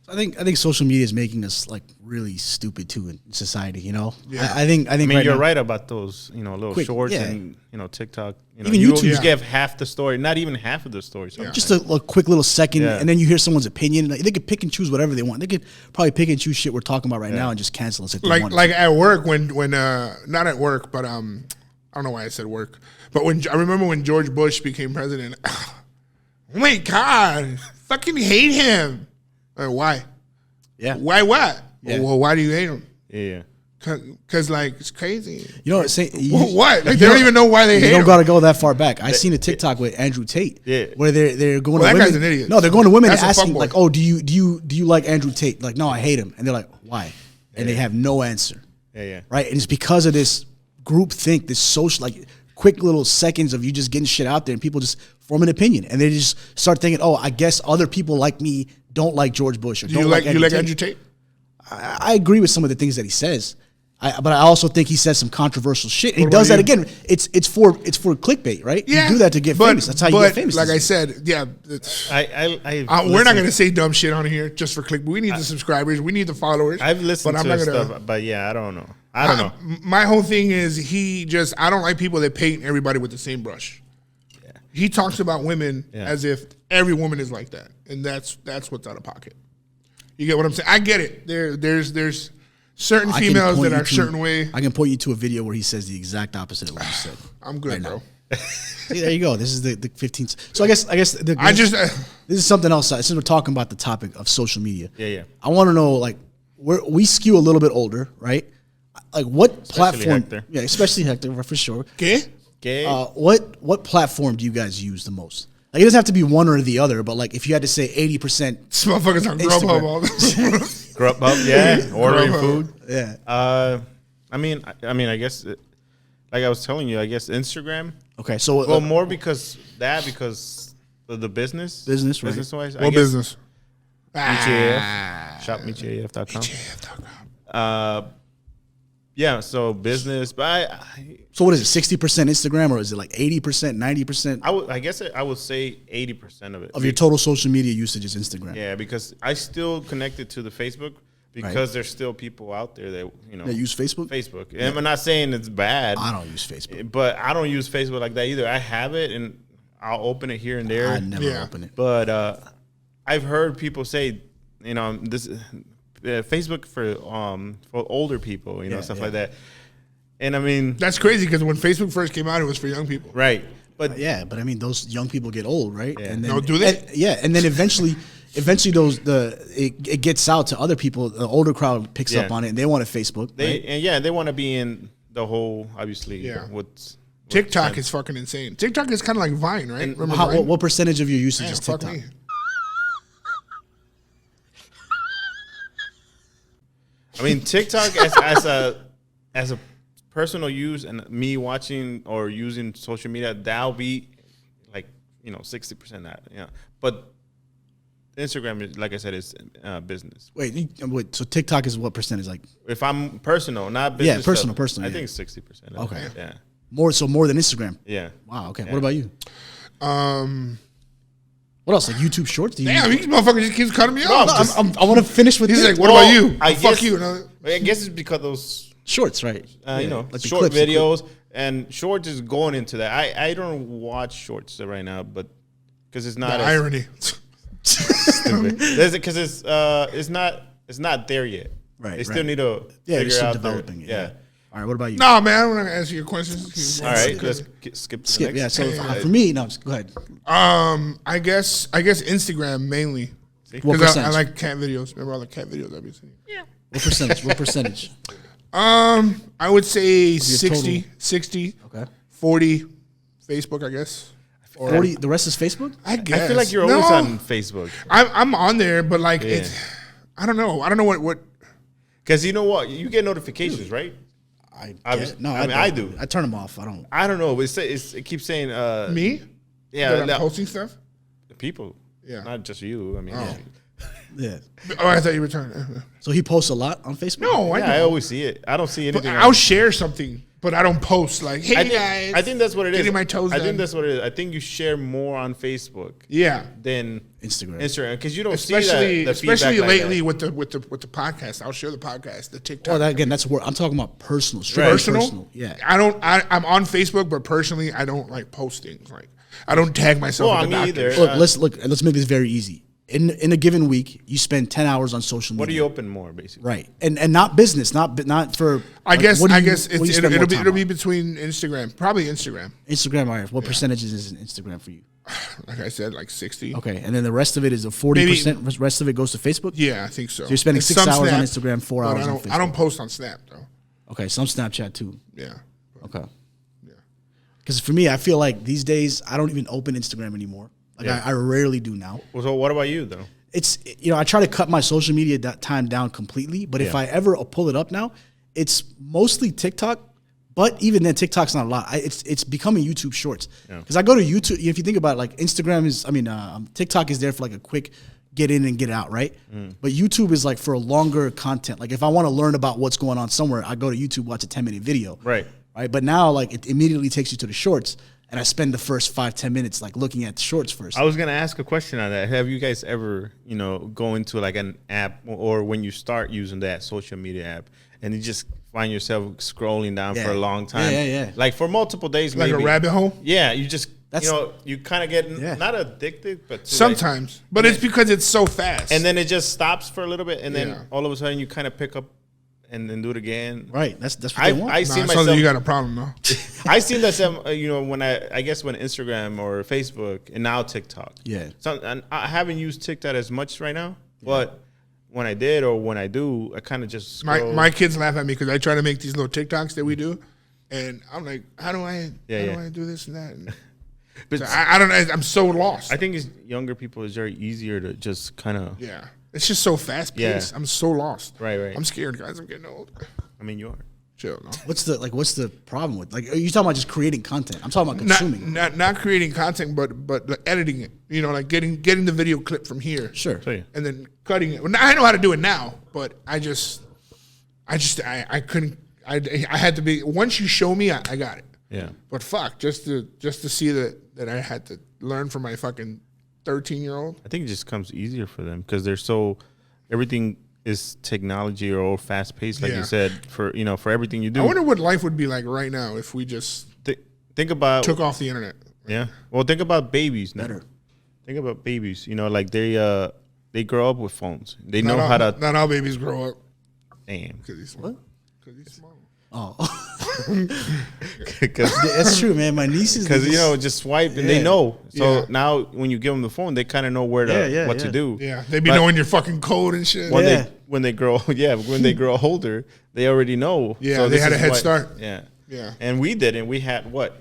I think social media is making us like really stupid too in society. Yeah. I think. I mean, right you're now, right about those, little Quick, shorts yeah. and TikTok. Even you YouTube. just give half the story, not even half of the story. Sometimes. Just a quick little second, Yeah. and then you hear someone's opinion. Like, they could pick and choose whatever they want. They could probably pick and choose shit we're talking about right now and just cancel us if they want. Like at work when not at work, but I don't know why I said work, but I remember when George Bush became president. Oh my God, fucking hate him. Why? Yeah. Why what? Yeah. Well, why do you hate him? Yeah. Cause like it's crazy. You know what? Say, What? Like, they don't even know why they You hate don't him. got to go that far back. I seen a TikTok with Andrew Tate, where they're going Well, to that women. guy's an idiot. No, they're going to women That's a asking fuckboy. like, "Oh, do you like Andrew Tate?" Like, no, I hate him, and they're like, "Why?" And they have no answer. Yeah. Right, and it's because of this group think, this social, like quick little seconds of you just getting shit out there, and people just form an opinion, and they just start thinking, "Oh, I guess other people like me don't like George Bush or Do don't you like Andrew Tate." Andrew Tate? I agree with some of the things that he says, but I also think he says some controversial shit. And he What does about that you? again. It's for clickbait, right? Yeah, You do that to get famous. That's how you get famous. Like I said, yeah. We're not gonna say dumb shit on here just for click. We need the subscribers. We need the followers. I've listened but to I'm his not gonna, stuff, but yeah, I don't know. I don't know. My whole thing is I don't like people that paint everybody with the same brush. Yeah. He talks about women as if every woman is like that, and that's what's out of pocket. You get what I'm saying? I get it. There's certain I can females point that you are a to- certain way. I can point you to a video where he says the exact opposite of what you said. I'm good, right bro. See, there you go. This is the 15th. So I guess This is something else. Since we're talking about the topic of social media, Yeah. I want to know, like, we skew a little bit older, right? Like, what platform? Hector. Yeah, especially Hector for sure. Okay. Okay. What platform do you guys use the most? Like, it doesn't have to be one or the other, but like if you had to say 80%, This motherfucker's on Grubhub all this. Grubhub, yeah. Ordering Grubhub. food. yeah. I mean, I guess, like I was telling you, I guess Instagram. Okay, so Well, more because of the business. Business, right. Business-wise. What business? MeetYAF. ShopMeetYAF.com. Yeah, so business, but so what is it? 60% Instagram, or is it like 80%, 90% I guess I would say 80% of it. of your total social media usage is Instagram? Yeah, because I still connected to the Facebook because there's still people out there that That use Facebook? Facebook, and I'm not saying it's bad. I don't use Facebook. But I don't use Facebook like that either. I have it and I'll open it here and there. I never open it. But I've heard people say, Facebook for older people, stuff like that. And I mean, that's crazy because when Facebook first came out, it was for young people, right? But but I mean, those young people get old, right? Yeah. And then, no, do they? And then eventually it gets out to other people. The older crowd picks up on it, and they want a Facebook. They want to be in the whole, obviously. Yeah. What's TikTok is fucking insane. TikTok is kind of like Vine, right? And Remember Vine? what percentage of your usage is fuck TikTok? me. I mean, TikTok as a personal use and me watching or using social media, that'll be like 60% that. Yeah, but Instagram is, like I said, is business. Wait, so TikTok is what percentage? Like, if I'm personal, not business. Yeah, personal. I think it's 60%. Okay. Yeah. More than Instagram. Yeah. Wow. Okay. Yeah. What about you? What else? Like YouTube Shorts? Damn, these motherfucker just keeps cutting me off. I want to finish with He's this. like, what about you? Fuck you. I guess it's because those Shorts, right? like the short clips, videos and shorts is going into that. I don't watch shorts right now, but because it's not irony. Because it's not there yet. Right. They still need to figure out developing it. Yeah. All right. What about you? Nah, man, I don't want to answer your questions. All right. Let's skip to the next. Yeah. So for me, no. Go ahead. I guess Instagram mainly. What Because I percentage? like cat videos. Remember all the cat videos I've been seeing? Yeah. What percentage? I would say Your 60, Okay. 40 Facebook, I guess. 40. The rest is Facebook. I guess. I feel like you're always on Facebook. I'm on there, but like it's, I don't know. I don't know what. Because you know what? You get notifications, right? I do. I turn them off. I don't. I don't know. But it keeps saying Me? Yeah. That I'm posting stuff? People. Yeah. Not just you. I mean. Yeah. Oh, I thought you were trying. So he posts a lot on Facebook. No, I always see it. I don't see anything. I'll share something, but I don't post like, hey guys. I think that's what it is. Getting my toes I done. think that's what it is. I think you share more on Facebook. Yeah. Than Instagram because you don't Especially see the feedback especially like lately that. with the podcast. I'll share the podcast, the TikTok. Well, again, that's where I'm talking about personal. Personal? Yeah. I'm on Facebook, but personally, I don't like post things. Like I don't tag myself. Well, with the me doctor. either. Let's make this very easy. In a given week, you spend 10 hours on social media. What do you open more, basically? Right, and not business, not for. I guess what do you spend more it'll time be on? between Instagram, probably Instagram. Instagram. All right, what percentages is Instagram for you? Like I said, like 60. Okay, and then the rest of it is the 40%. Rest of it goes to Facebook. Yeah, I think so. So you're spending And 6 some hours on Snap, Instagram, 4 but hours on Facebook. I don't post on Snap though. Okay, some Snapchat too. Yeah. Okay. Yeah. Because for me, I feel like these days I don't even open Instagram anymore. Like I rarely do now. Well, so what about you though? It's I try to cut my social media time down completely. But if I ever pull it up now, it's mostly TikTok. But even then, TikTok's not a lot. It's becoming YouTube Shorts. Because I go to YouTube. If you think about it, like Instagram is, TikTok is there for like a quick get in and get out, right? But YouTube is like for a longer content. Like if I want to learn about what's going on somewhere, I go to YouTube, watch a 10-minute video. Right. But now like it immediately takes you to the Shorts. And I spend the first 5-10 minutes like looking at the shorts first. I was gonna ask a question on that. Have you guys ever, go into like an app or when you start using that social media app and you just find yourself scrolling down for a long time? Yeah. Like for multiple days, Like maybe. a rabbit hole? Yeah, you just you kind of get not addicted, but Sometimes. But it's because it's so fast. and then it just stops for a little bit, and then Yeah. all of a sudden you kind of pick up and then do it again. Right. That's what they want. I Nah, see it sounds myself. like you got a problem though. I seen that when I guess when Instagram or Facebook and now TikTok. Yeah. So and I haven't used TikTok as much right now, but when I did or when I do, I kind of just scroll. My kids laugh at me because I try to make these little TikToks that we do, and I'm like, how do I do this and that? And But so I don't know. I'm so lost. I think it's younger people is very easier to just kind of. Yeah, it's just so fast paced. Yeah. I'm so lost. Right. I'm scared, guys. I'm getting old. I mean, you are. Chill, no. What's the problem with, like, are you talking about just creating content? I'm talking about consuming. Not creating content, but like editing it. Like getting the video clip from here. Sure. So, yeah. And then cutting it. Well, I know how to do it now, but I couldn't. I had to be. Once you show me, I got it. Yeah. But fuck, just to see that I had to learn from my fucking 13-year-old. I think it just comes easier for them because they're so everything is technology or fast paced, like you said, for everything you do. I wonder what life would be like right now if we just think about took off the internet. Yeah. Well, think about babies now. Better. Think about babies. Like they they grow up with phones. They know how to. Not all babies grow up. Damn. Because he's small. Because he's small. Oh, that's true, man. My nieces, because just swipe and they know. So now when you give them the phone, they kind of know where to what to do. Yeah, they be knowing your fucking code and shit. When they grow older, they already know. Yeah, so they had a head start. Yeah, yeah. And we didn't. We had what?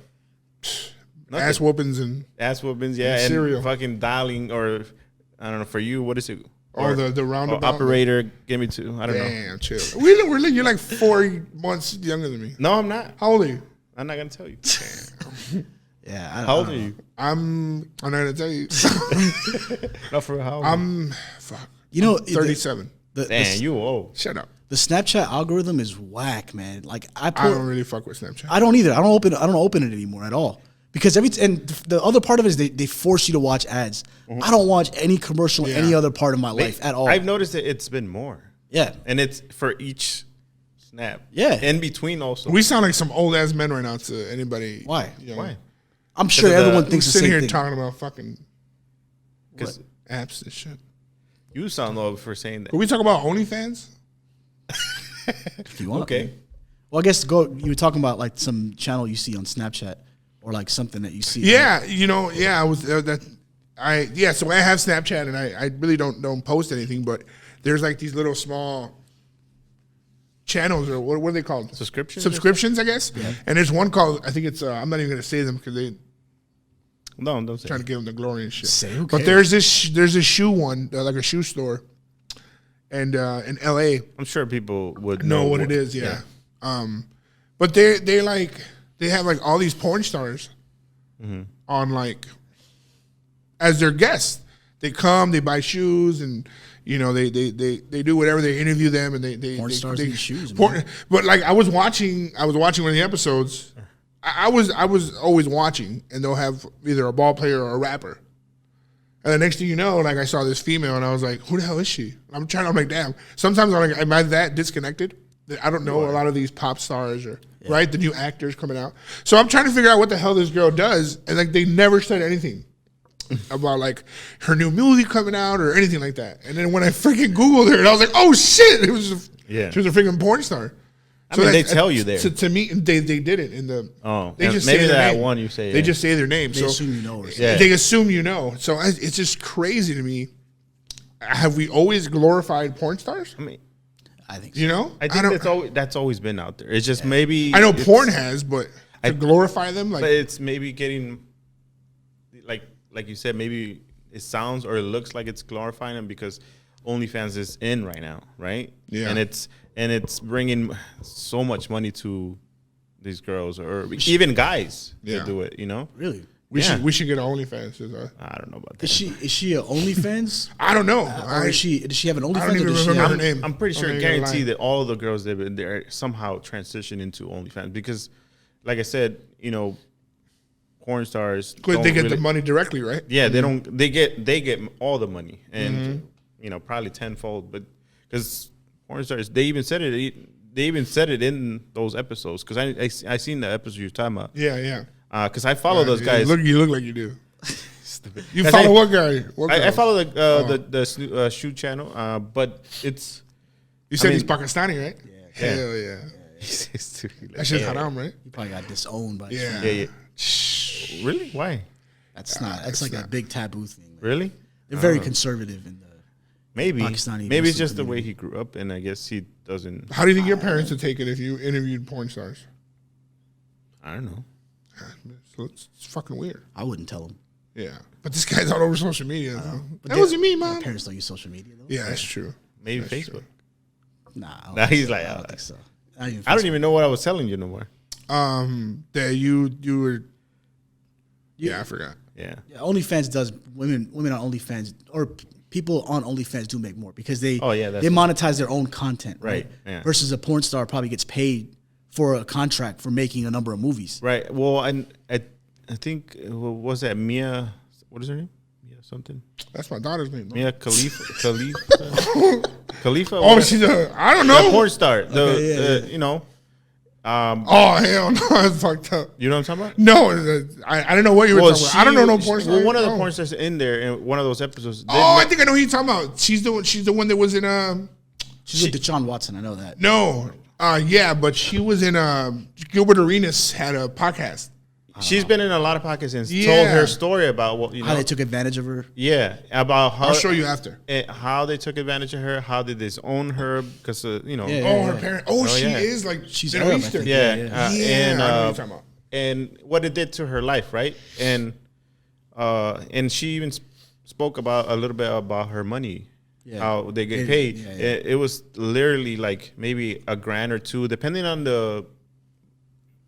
Nothing. Ass whoopings and and fucking dialing, or I don't know. For you, what is it? Or the roundabout operator, give me two. I don't know. Damn, chill. You're like 4 months younger than me. No, I'm not. How old are you? I'm not gonna tell you. Yeah. How old are you? I'm not gonna tell you. Not for how old? I'm 37. Damn, you old. Shut up. The Snapchat algorithm is whack, man. Like I don't really fuck with Snapchat. I don't either. I don't open it anymore at all. Because and the other part of it is they force you to watch ads. I don't watch any commercial any other part of my life at all. I've noticed that it's been more. Yeah. And it's for each snap. Yeah. In between also. We sound like some old ass men right now to anybody. Why? Why? I'm sure everyone thinks the same sitting here thing. talking about fucking apps and shit. You sound low for saying that. Can we talk about OnlyFans? If you want. Okay. Well, I guess you were talking about like some channel you see on Snapchat or like something that you see. Yeah, I was So I have Snapchat and I really don't post anything, but there's like these little small channels or what are they called? Subscriptions, I guess. Yeah. And there's one called, I think it's I'm not even gonna say them because they don't say trying to give them the glory and shit. Okay. But there's this shoe one, like a shoe store, and in LA. I'm sure people would know what it is. Yeah. But they have like all these porn stars on like as their guests. They come, they buy shoes, and they do whatever. They interview them, and they porn stars need shoes. But like I was watching one of the episodes. I was always watching, and they'll have either a ball player or a rapper. And the next thing you know, like I saw this female, and I was like, "Who the hell is she?" I'm like, "Damn." Sometimes I'm like, "Am I that disconnected?" I don't know a lot of these pop stars or right the new actors coming out. So I'm trying to figure out what the hell this girl does, and like they never said anything about like her new movie coming out or anything like that. And then when I freaking Googled her, and I was like, "Oh shit!" She was a freaking porn star. I mean, they tell you there. To me, they didn't in the. Oh, they just maybe say that name. one you say. They just say their name. They assume you know. They assume you know. So it's just crazy to me. Have we always glorified porn stars? I mean, I think so. I think that's always been out there. It's just maybe I know porn has, but to glorify them, like but it's maybe getting like you said, maybe it sounds or it looks like it's glorifying them because OnlyFans is in right now, right? Yeah, and it's bringing so much money to these girls or even guys to do it. Really. We should get an OnlyFans. I don't know about that. Is she an OnlyFans? I don't know. Does she have an OnlyFans? I don't even remember her name. I'm pretty sure, guarantee that all of the girls they're somehow transition into OnlyFans because, like I said, porn stars. They get the money directly, right? Yeah, they don't. They get all the money, and probably tenfold. But because porn stars, they even said it in those episodes. Because I seen the episode you're talking about. Yeah. Because I follow those guys. You look like you do. You follow what guy? I follow the shoe channel, but it's. You said he's Pakistani, right? Yeah. Hell yeah. That's just haram, right? He probably got disowned by. Yeah. Really? Why? That's not. That's like a big taboo thing. Man. Really? They're very conservative in the. Maybe Pakistani maybe it's just community. the way he grew up, and I guess he doesn't. How do you think your parents would take it if you interviewed porn stars? I don't know. It's fucking weird. I wouldn't tell them. Yeah, but this guy's all over social media. That wasn't me, Mom. My parents don't use social media though. Yeah, that's true. Maybe That's Facebook. true. Nah, He's like, I don't think so. I don't even know what I was telling you no more. That you were. Yeah, I forgot. Yeah. OnlyFans does women on OnlyFans or people on OnlyFans do make more because they that's monetize their own content, right? Yeah. Versus a porn star probably gets paid for a contract for making a number of movies. Right. Well, I think what was that Mia? What is her name? Mia something. That's my daughter's name. No? Mia Khalifa. Khalifa. Oh, she's I don't know. The porn star. Oh hell no, that's fucked up. You know what I'm talking about? No, I don't know what you were talking about. I don't know no porn star. Well, one of the porn stars in there in one of those episodes. I think I know who you're talking about. She's the one that was in She's with Deshaun Watson. I know that. No, yeah, but she was in Gilbert Arenas had a podcast. She's been in a lot of podcasts and told her story about what how they took advantage of her. Yeah, about how I'll show you after how they took advantage of her. How did they own her? Because her parents. She is like she's Middle Arab, Eastern. Yeah, I know what you're talking about. And what it did to her life, right? And she even spoke about a little bit about her money. Yeah. How they get paid. It was literally like maybe $1,000 or $2,000, depending on the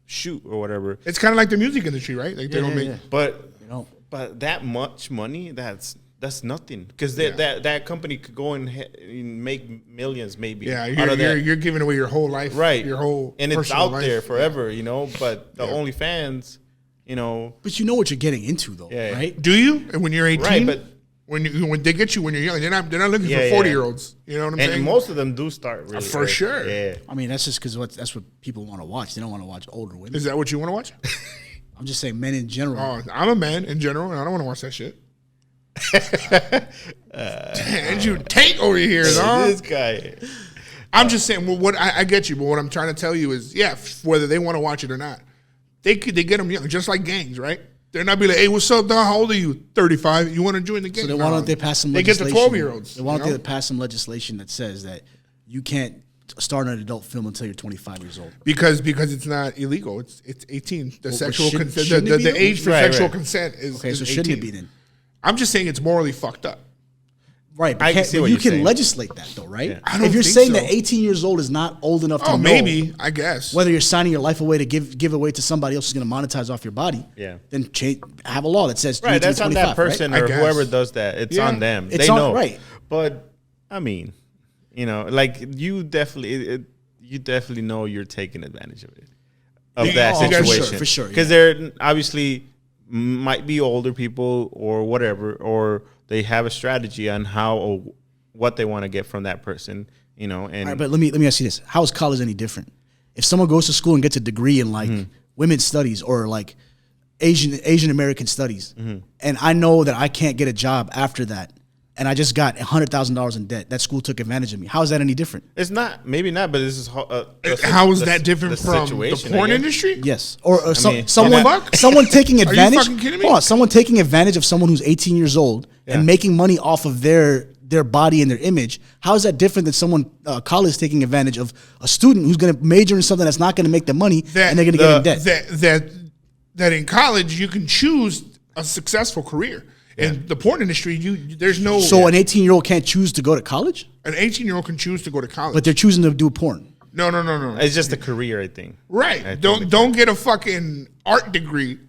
shoot or whatever. It's kind of like the music industry, right? Like they don't make, but that much money, that's nothing, because that company could go and make millions, maybe. Yeah, you're giving away your whole life, right? Your whole and it's out there forever, But the OnlyFans, But you know what you're getting into, though, right? Do you? And when you're 18, right? But when they get you when you're young, they're not looking for 40-year-olds. You know what I'm saying? And most of them do start really for sure. Yeah. I mean, that's just because that's what people want to watch. They don't want to watch older women. Is that what you want to watch? I'm just saying, men in general. Oh, I'm a man in general, and I don't want to watch that shit. Andrew Tate over here, dog. This guy. I'm just saying. Well, what I get you, but what I'm trying to tell you is, whether they want to watch it or not, they get them young, just like gangs, right? They're not be like, hey, what's up, dog? How old are you? 35. You want to join the gang? So then why don't they pass some legislation? They get the 12-year-olds. Why don't they pass some legislation that says that you can't start an adult film until you're 25 years old? Because it's not illegal. It's 18. The sexual consent, the age for sexual consent is okay. So 18. shouldn't it be then? I'm just saying it's morally fucked up. Right, but you can legislate that though, right? Yeah. If you're saying that 18 years old is not old enough to know, maybe, I guess. Whether you're signing your life away to give away to somebody else who's going to monetize off your body, then have a law that says that's on that person or whoever does that. It's on them. They know, right? But I mean, like you definitely know you're taking advantage of it, of that situation, for sure. Because there obviously might be older people or whatever, or they have a strategy on how or what they want to get from that person, And all right, but let me ask you this: how is college any different? If someone goes to school and gets a degree in like women's studies or like Asian American studies, and I know that I can't get a job after that, and I just got $100,000 in debt, that school took advantage of me. How is that any different? It's not, maybe not, but this is how is that different from the porn industry? Yes, or someone taking advantage. Are you fucking kidding me? Hold on, someone taking advantage of someone who's 18 years old and making money off of their body and their image. How is that different than someone college taking advantage of a student who's going to major in something that's not going to make them money and they're going to get in debt? That in college you can choose a successful career. In the porn industry, there's no. So an 18-year-old can't choose to go to college? An 18-year-old can choose to go to college, but they're choosing to do porn. No. It's just a career, I think. Right. Don't get a fucking art degree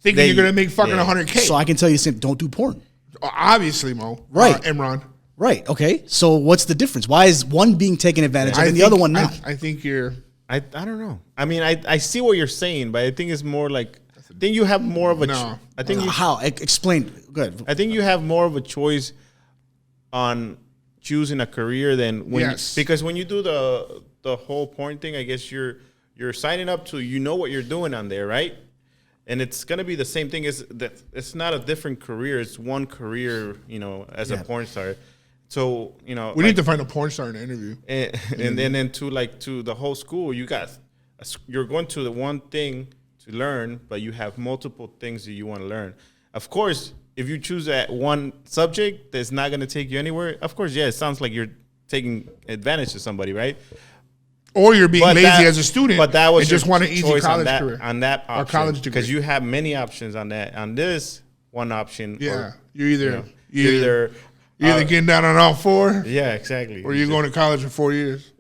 thinking you're gonna make fucking $100K. So I can tell you, don't do porn. Obviously, Mo. Right, Imran. Right. Okay. So what's the difference? Why is one being taken advantage of and the other one not? I think you're. I don't know. I mean, I see what you're saying, but I think it's more like. I think you have more of a. I think how explain. Good. I think you have more of a choice on choosing a career than when because when you do the whole porn thing, I guess you're signing up to what you're doing on there, right? And it's gonna be the same thing as that. It's not a different career. It's one career, as a porn star. So we need to find a porn star in the interview, and then to the whole school, you're going to the one thing to learn, but you have multiple things that you want to learn. Of course, if you choose that one subject that's not going to take you anywhere, of course, it sounds like you're taking advantage of somebody, right? Or you're being lazy as a student, but that was and just want an easy college career on that option, or college degree, because you have many options on that. On this one option, you're either getting down on all four, exactly, or you're going to college for 4 years.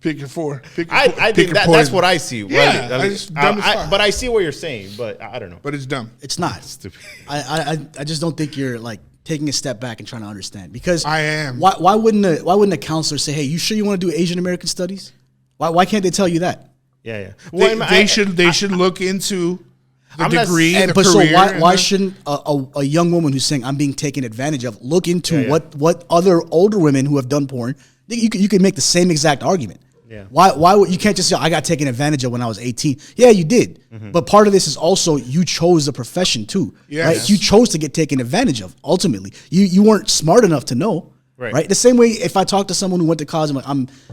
Pick your four. I think that's what I see. Yeah, it's dumb as fuck. But I see what you're saying, but I don't know. But it's dumb. It's not. It's stupid. I just don't think you're like taking a step back and trying to understand, because I am. Why wouldn't a counselor say, "Hey, you sure you want to do Asian American studies?" Why can't they tell you that? Yeah. Well, they should look into the degree, the but career. So why shouldn't a young woman who's saying I'm being taken advantage of look into what other older women who have done porn? You can make the same exact argument. Yeah. Why would you can't just say I got taken advantage of when I was 18? Yeah, you did. But part of this is also you chose the profession too. Yes. Right? You chose to get taken advantage of. Ultimately, you weren't smart enough to know. Right. The same way if I talk to someone who went to college, I'm like,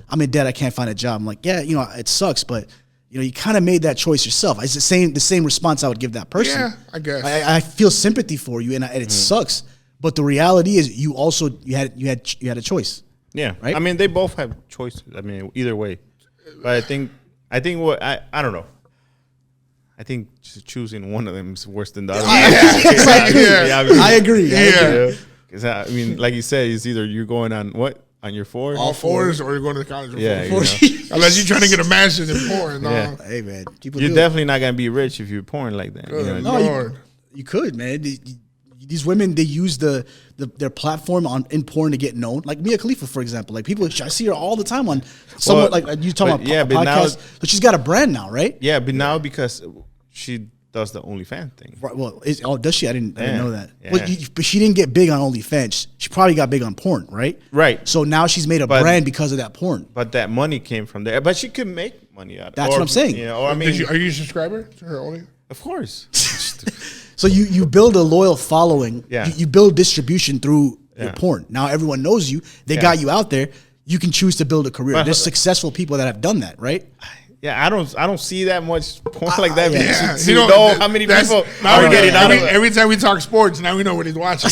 I'm in debt, I can't find a job. I'm like, yeah, it sucks, but you kind of made that choice yourself. It's the same response I would give that person. Yeah, I guess. I feel sympathy for you, and it sucks. But the reality is, you had a choice. Yeah, right. I mean, they both have choices. I mean, either way. But I think what I don't know. I think just choosing one of them is worse than the other. I agree. Yeah. Because I mean, like you said, it's either you're going on your fours, all fours, or you're going to college. Yeah, unless you're trying to get a master's in porn. No. Yeah. Hey man, you're definitely not gonna be rich if you're porn like that. Good Lord. You could, man. These women, they use their platform in porn to get known. Like Mia Khalifa, for example. Like people, I see her all the time on somewhat like you talking about podcast. But she's got a brand now, right? Yeah, but now because she does the OnlyFans thing. Right, well, does she? I didn't know that. Yeah. But she didn't get big on OnlyFans. She probably got big on porn, right? Right. So now she's made a brand because of that porn. But that money came from there. But she could make money out of it. That's what I'm saying. Or I mean, are you a subscriber to her only? Of course. So you build a loyal following. Yeah. You build distribution through your porn. Now everyone knows you. They got you out there. You can choose to build a career. But, there's successful people that have done that, right? Yeah, I don't see that much porn like that. Yeah. You know how many people are getting out of it. Every time we talk sports, now we know what he's watching.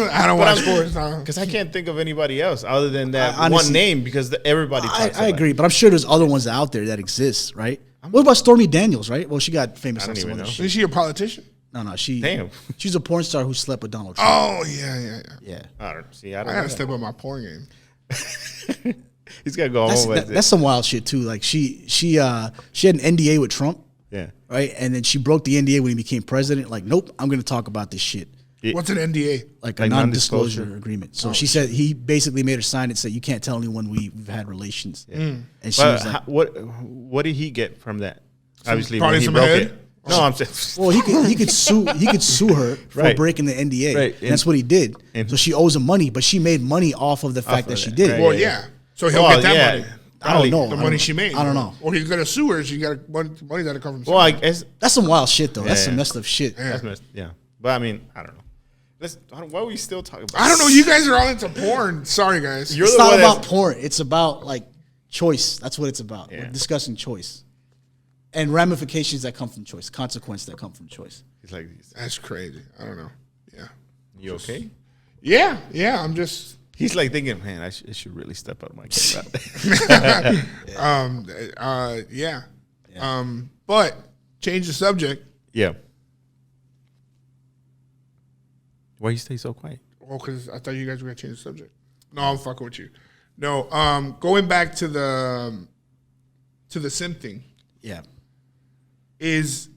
I don't watch sports because I can't think of anybody else other than that honestly, one name because everybody talks about I agree, but I'm sure there's other ones out there that exist, right? What about Stormy Daniels, right? Well, she got famous on some other shit. Is she a politician? No, she's a porn star who slept with Donald Trump. Oh, yeah. I don't I gotta step up my porn game. He's gotta go home. That's some wild shit too. Like she had an NDA with Trump. Yeah. Right? And then she broke the NDA when he became president. Like, nope, I'm gonna talk about this shit. What's an NDA? Like a non-disclosure agreement. So she said he basically made her sign it, said you can't tell anyone we've had relations. Yeah. And she was like, what did he get from that? Obviously, when he broke it. No, I'm saying. Well, he could sue her for breaking the NDA. Right. And that's what he did. So she owes him money, but she made money off of the fact that she did it. Right, well, yeah. So he'll get that money. I don't know. The money she made. I don't know. Or he's gonna sue her. She got money that'll come from. Well, I guess that's some wild shit though. That's some messed up shit. Yeah. But I mean, I don't know. Why are we still talking about? I don't know. You guys are all into porn. Sorry, guys. It's not about porn. It's about like choice. That's what it's about. Yeah. We're discussing choice and ramifications that come from choice, consequences that come from choice. It's like that's crazy. I don't know. Yeah. You okay? Yeah. I'm just. He's like thinking, man, I should really step up my game. Yeah. But change the subject. Yeah. Why you stay so quiet? Well, because I thought you guys were gonna change the subject. No, I'm fucking with you. No, going back to the sim thing. Yeah. Is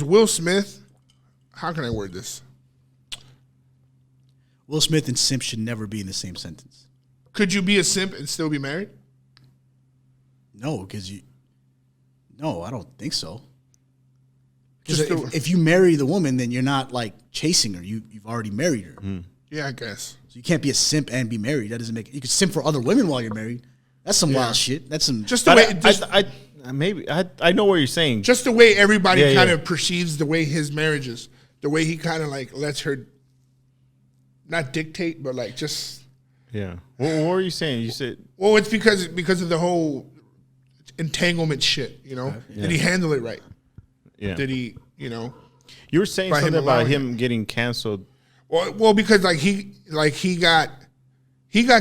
Will Smith? How can I word this? Will Smith and simp should never be in the same sentence. Could you be a simp and still be married? No, because No, I don't think so. Because if you marry the woman, then you're not like chasing her. You've already married her. Mm. Yeah, I guess. So you can't be a simp and be married. That doesn't make. You could simp for other women while you're married. That's some wild shit. That's some. Just the way. I know what you're saying. Just the way everybody kind of perceives the way his marriage is. The way he kind of like lets her. Not dictate, but like just. Yeah. What were you saying? You said. Well, it's because of the whole entanglement shit. You know, did he handle it right? Yeah. Did he? You know. You were saying something about him getting canceled. Well, because he got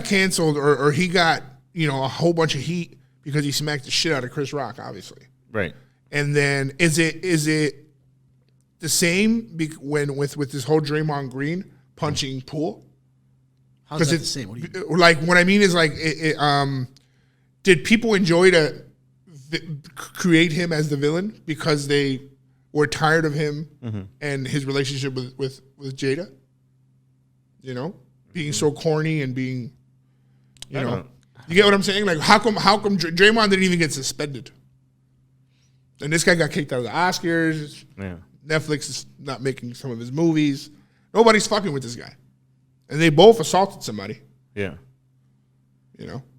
canceled or he got a whole bunch of heat because he smacked the shit out of Chris Rock, obviously. Right. And then is it the same with this whole Draymond Green punching Poole? How's that the same? What do you mean? Like what I mean is like did people enjoy to create him as the villain because they were tired of him and his relationship with Jada? Being so corny and being, you get what I'm saying? Like, how come Draymond didn't even get suspended? And this guy got kicked out of the Oscars. Yeah. Netflix is not making some of his movies. Nobody's fucking with this guy. And they both assaulted somebody. Yeah.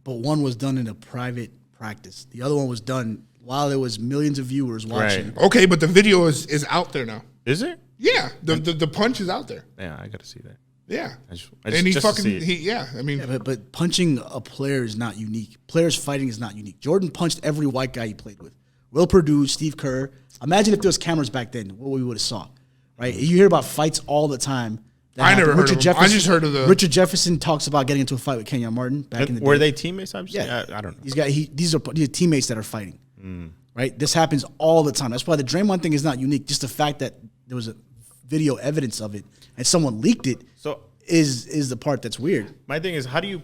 but one was done in a private practice. The other one was done while there was millions of viewers watching. Right. Okay, but the video is out there now. Is it? Yeah, the punch is out there. Yeah, I got to see that. Yeah, and he fucking I mean, but punching a player is not unique. Players fighting is not unique. Jordan punched every white guy he played with. Will Perdue, Steve Kerr. Imagine if there was cameras back then, what we would have saw, right? You hear about fights all the time. I never heard of them. I just heard of the Richard Jefferson talks about getting into a fight with Kenyon Martin back in the day. Were they teammates? Yeah, I don't know. These are teammates that are fighting, right? This happens all the time. That's why the Draymond thing is not unique. Just the fact that there was a video evidence of it and someone leaked it is the part that's weird. My thing is, how do you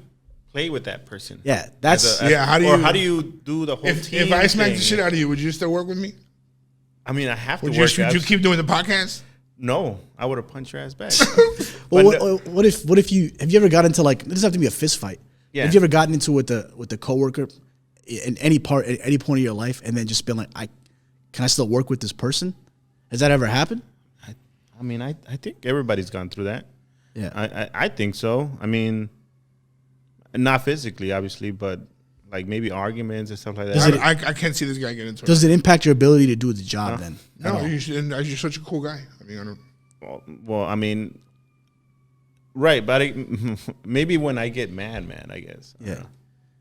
play with that person? Yeah, that's how do you do the whole team? If I smacked the shit out of you, would you still work with me? I mean, I have to work. Would you keep doing the podcast? No, I would have punched your ass back. Well, what if you have you ever got into like, it doesn't have to be a fist fight. Yeah. Have you ever gotten into with the coworker in any point of your life and then just been like, can I still work with this person? Has that ever happened? I mean, I think everybody's gone through that. Yeah, I think so. I mean, not physically, obviously, but like maybe arguments and stuff like that. I can't see this guy getting into it. Does it impact your ability to do the job then? No, you're such a cool guy. I mean, I don't. Well, I mean, right, but maybe when I get mad, I guess. Yeah.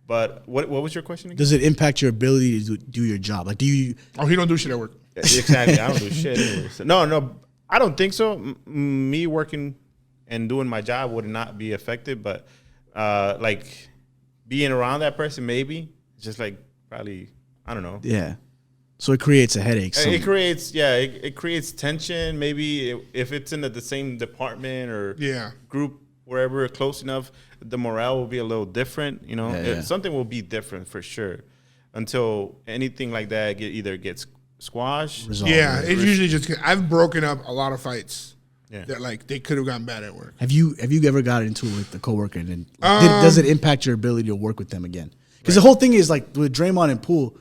But what was your question again? Does it impact your ability to do your job? Like, do you? Oh, he don't do shit at work. Exactly, I don't do shit anyway. So, no, I don't think so. Me working and doing my job would not be affected, but like being around that person, maybe just like probably, I don't know. Yeah. So it creates a headache. It creates tension. Maybe if it's in the same department or group, wherever close enough, the morale will be a little different. You know, something will be different for sure until anything like that either gets squashed. Yeah, it's usually just. I've broken up a lot of fights. Yeah. That like they could have gotten bad at work. Have you ever got into it with a coworker and then does it impact your ability to work with them again? Because the whole thing is like with Draymond and Poole,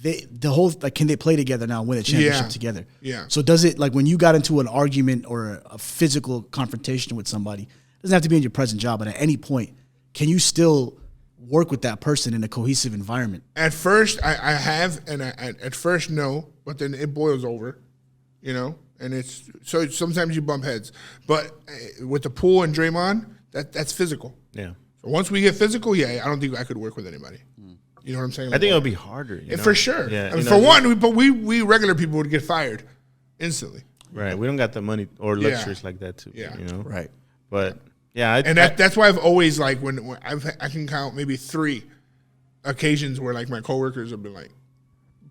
can they play together now and win a championship together? Yeah. So does it, like when you got into an argument or a physical confrontation with somebody, it doesn't have to be in your present job, but at any point, can you still work with that person in a cohesive environment? At first, I have, and at first no, but then it boils over, you know. And it's so sometimes you bump heads, but with the Poole and Draymond, that's physical. Yeah. So once we get physical, I don't think I could work with anybody. You know what I'm saying? Like, I think it'll be harder. You know? For sure. Yeah. I mean, for one, we regular people would get fired instantly. Right. We don't got the money or luxuries like that too. Yeah. You know. Right. But yeah, that's why I've always like when I can count maybe 3 occasions where like my coworkers have been like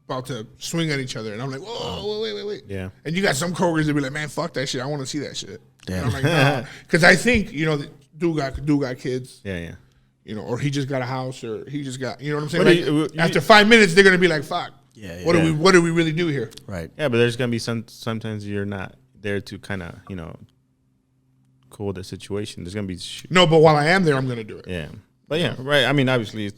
about to swing at each other, and I'm like, whoa, wait. Yeah. And you got some coworkers that be like, man, fuck that shit. I want to see that shit. Yeah. And I'm like, no, because I think dude got kids. Yeah. You know, or he just got a house, or he just got, you know what I'm saying? After 5 minutes, they're gonna be like, fuck. Yeah. What do we really do here? Right. Yeah, but there's gonna be sometimes you're not there to kind of cool the situation. There's gonna be no, but while I am there, I'm gonna do it. Yeah. But yeah, right. I mean, obviously,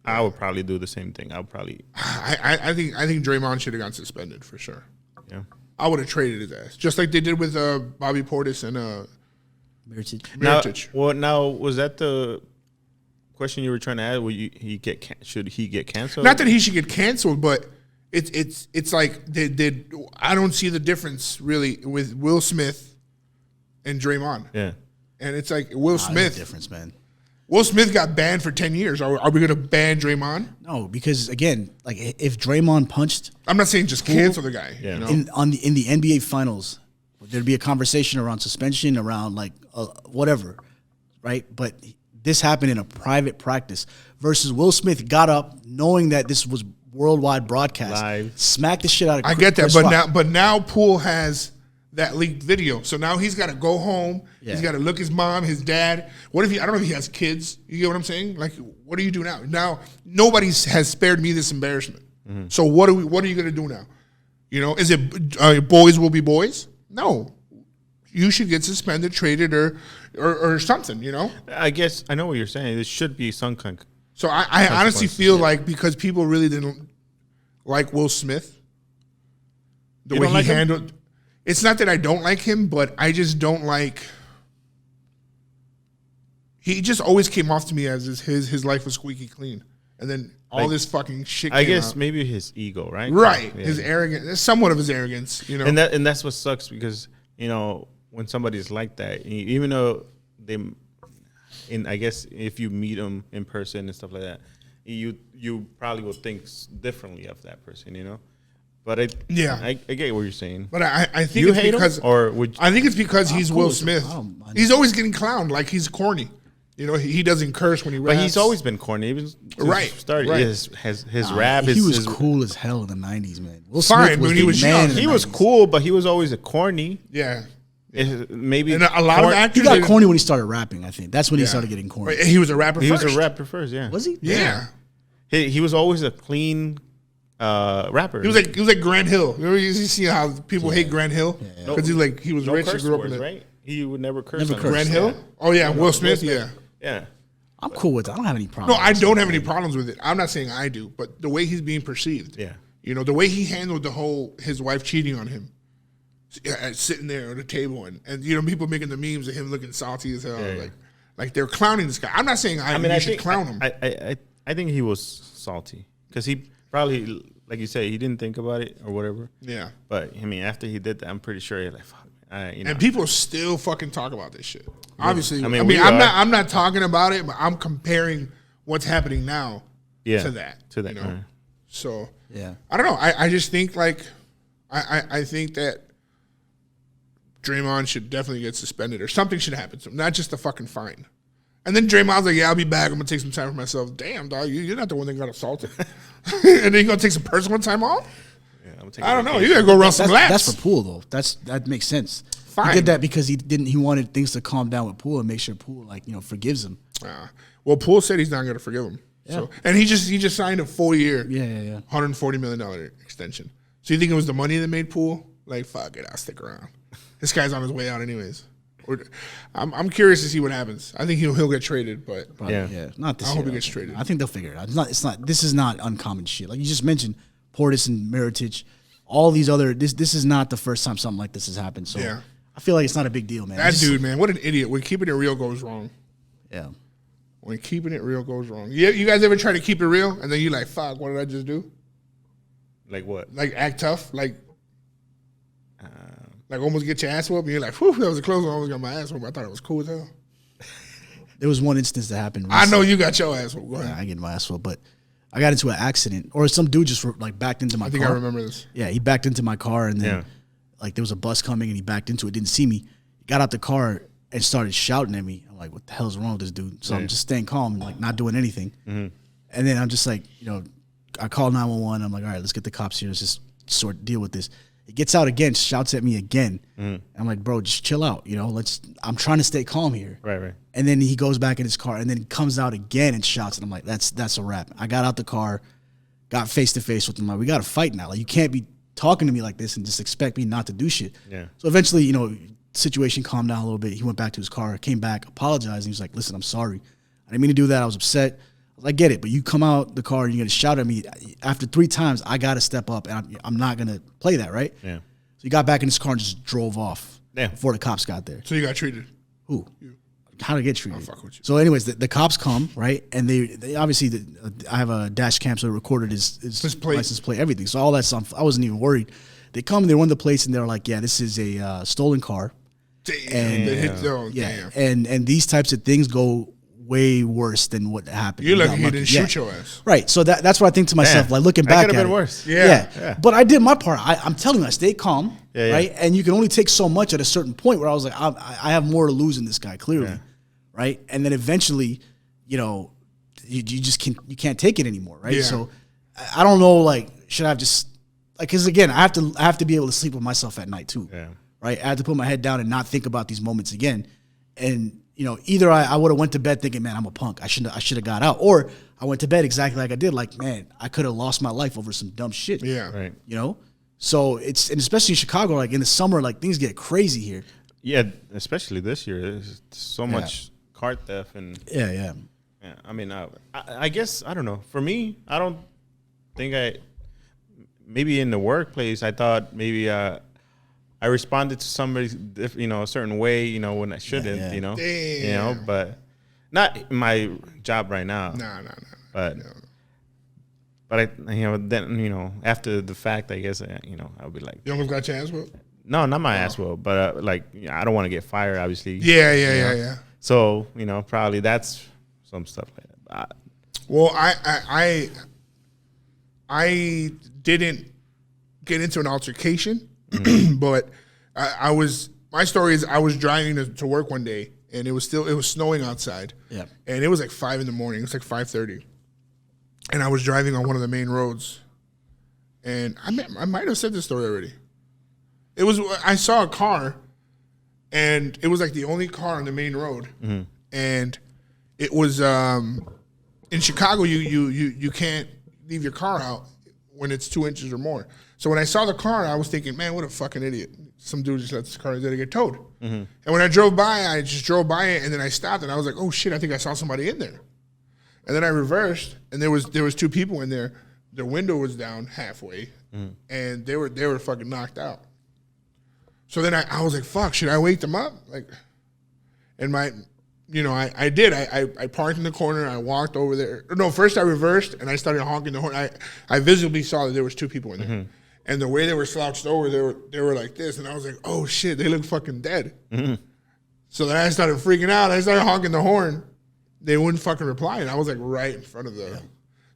I would probably do the same thing. I would probably. I think Draymond should have gotten suspended for sure. Yeah. I would have traded his ass, just like they did with Bobby Portis and Mirotic. Now was that the question you were trying to add? Should he get canceled? Not that he should get canceled, but it's like I don't see the difference really with Will Smith and Draymond. Yeah. And it's like Will Smith. Difference, man. Will Smith got banned for 10 years. Are we going to ban Draymond? No, because again, like if Draymond punched, I'm not saying just cancel the guy. Yeah. You know? in the NBA Finals, there'd be a conversation around suspension, around like whatever, right? But this happened in a private practice versus Will Smith got up knowing that this was worldwide broadcast, live, smacked the shit out of. I get that, but now Poole has that leaked video, so now he's got to go home. Yeah. He's got to look his mom, his dad. What if I don't know if he has kids. You get what I'm saying? Like, what do you do now? Now nobody has spared me this embarrassment. Mm-hmm. So what are you going to do now? You know, is it boys will be boys? No. You should get suspended, traded, or something, you know? I guess I know what you're saying. There should be some kind. So I honestly feel like because people really didn't like Will Smith, the way he handled. It's not that I don't like him, but I just don't like. he just always came off to me as his life was squeaky clean, and then all this fucking shit. I guess out. maybe his ego, right? Right, Yeah. his arrogance, somewhat of his arrogance, you know. And that's what sucks because when somebody's like that, even though I guess if you meet them in person and stuff like that, you probably will think differently of that person, you know. But I get what you're saying. But I think you it's hate because him, or I think it's because he's cool Will with Smith. him. He's always getting clowned like he's corny. You know, he doesn't curse when he raps. But he's always been corny. Even started his rap. He was his, cool as hell in the '90s, man. Will Fine, Smith was when the he was man young. in the he was 90s. cool, but he was always a corny. Yeah. Maybe And a lot of actors. He got corny when he started rapping. I think that's when he Yeah. started getting corny. But he was a rapper He first. was a rapper first. Yeah. Was he? Yeah. He was always a clean rapper. He was like Grant Hill. Remember you see how people hate Grant Hill? Because he was no rich and curse grew up words, in it. right? He would never curse. Never on cursed. Grant Hill? Oh yeah, Will Smith, yeah. Yeah. I'm cool with it. I don't have any No, problem. I don't have any problems with it. I'm not saying I do, but the way he's being perceived. Yeah. You know, the way he handled his wife cheating on him. Sitting there at the table and you know, people making the memes of him looking salty as hell. Yeah. Like they're clowning this guy. I'm not saying I should clown him. I think he was salty because he probably, like you say, he didn't think about it or whatever. Yeah. But I mean, after he did that, I'm pretty sure he's like, fuck. And people still fucking talk about this shit. Obviously, I mean, I'm not talking about it, but I'm comparing what's happening now to that. To that. You know? So Yeah. I don't know. I just think like I think that Draymond should definitely get suspended or something should happen to him, not just a fucking fine. And then Draymond's like, yeah, I'll be back. I'm gonna take some time for myself. Damn, dog, you're not the one that got assaulted. And then you're gonna take some personal time off? I don't know. You gotta go run some laps. That's for Poole though. That makes sense. Fine. He did that because he wanted things to calm down with Poole and make sure Poole forgives him. Well, Poole said he's not gonna forgive him. Yeah. So, and he just signed a full year, Yeah. $140 million extension. So you think it was the money that made Poole? Like, fuck it, I'll stick around. This guy's on his way out anyways. I'm curious to see what happens. I think he'll get traded, but Probably, yeah. Not this I year. hope he gets traded. I think they'll figure it out. It's not. This is not uncommon shit. Like you just mentioned, Portis and Mirotic, all these other. This is not the first time something like this has happened. So Yeah. I feel like it's not a big deal, man. that dude, man, what an idiot. When keeping it real goes wrong. Yeah. When keeping it real goes wrong. You guys ever try to keep it real and then you like, fuck, what did I just do? Like what? Like act tough, like almost get your ass whooped, and you're like, whew, that was a close one. I almost got my ass whooped. I thought it was cool as hell. There was one instance that happened. I know you got your ass whooped. Go ahead. I get my ass whooped, but I got into an accident, or some dude just like backed into my car. I think I remember this. Yeah, he backed into my car, and then like there was a bus coming, and he backed into it, didn't see me. He got out the car and started shouting at me. I'm like, what the hell's wrong with this dude? So I'm just staying calm, like not doing anything. And then I'm just like, I call 911. I'm like, all right, let's get the cops here. Let's just sort deal with this. He gets out again, shouts at me again. I'm like, bro, just chill out. I'm trying to stay calm here. Right. And then he goes back in his car, and then he comes out again and shouts. And I'm like, that's a wrap. I got out the car, got face to face with him. Like, we got to fight now. Like, you can't be talking to me like this and just expect me not to do shit. Yeah. So eventually, situation calmed down a little bit. He went back to his car, came back, apologized. And he was like, listen, I'm sorry. I didn't mean to do that. I was upset. I get it, but you come out the car and you're going to shout at me. After 3 times, I got to step up, and I'm not going to play that, right? Yeah. So he got back in his car and just drove off Yeah. before the cops got there. So you got treated. Who? How to get treated? fuck with you. So anyways, the cops come, right? And they obviously, I have a dash cam, so it recorded his plate. license plate, everything. So all that stuff, I wasn't even worried. They come, they run the plates, and they're like, yeah, this is a stolen car. Damn. They hit zone. Yeah, Damn. and these types of things go way worse than what happened. You're You lucky got he didn't Yeah. shoot your ass. Right. So that's what I think to myself, Damn. like looking That back could at have been it. worse. Yeah. But I did my part. I'm telling you, I stayed calm. Yeah. Right. And you can only take so much at a certain point where I was like, I have more to lose in this guy, clearly. Yeah. Right. And then eventually, you just can't take it anymore. Right. Yeah. So I don't know, like, should I have just, like, because again, I have to be able to sleep with myself at night too. Yeah. Right. I had to put my head down and not think about these moments again. And, either I would have went to bed thinking, man, I'm a punk. I should have got out. Or I went to bed exactly like I did. Like, man, I could have lost my life over some dumb shit. Yeah. Right. So and especially in Chicago, like in the summer, like things get crazy here. Yeah, especially this year. There's so much car theft and Yeah. I mean, I guess I don't know. For me, I don't think maybe in the workplace I thought maybe I responded to somebody a certain way, when I shouldn't, Damn. but Not my job right now. No. But then after the fact, I guess I'll be like, you almost got your ass whooped? No, not my ass whooped, but I don't want to get fired, obviously. Yeah. So probably that's some stuff like that. Well, I didn't get into an altercation, but my story is I was driving to work one day and it was snowing outside. Yeah. And it was like 5 a.m. It was like 5:30. And I was driving on one of the main roads. And I might have said this story already. I saw a car and it was like the only car on the main road. Mm-hmm. And it was in Chicago you can't leave your car out when it's 2 inches or more. So when I saw the car, I was thinking, man, what a fucking idiot. Some dude just let this car get towed. Mm-hmm. And when I drove by, I just drove by it, and then I stopped, and I was like, oh, shit, I think I saw somebody in there. And then I reversed, and there was 2 people in there. Their window was down halfway, and they were fucking knocked out. So then I was like, fuck, should I wake them up? And I did. I parked in the corner. I walked over there. No, first I reversed, and I started honking the horn. I visibly saw that there was 2 people in there. Mm-hmm. And the way they were slouched over, they were like this. And I was like, oh, shit, they look fucking dead. Mm-hmm. So then I started freaking out. I started honking the horn. They wouldn't fucking reply. And I was like right in front of them. Yeah.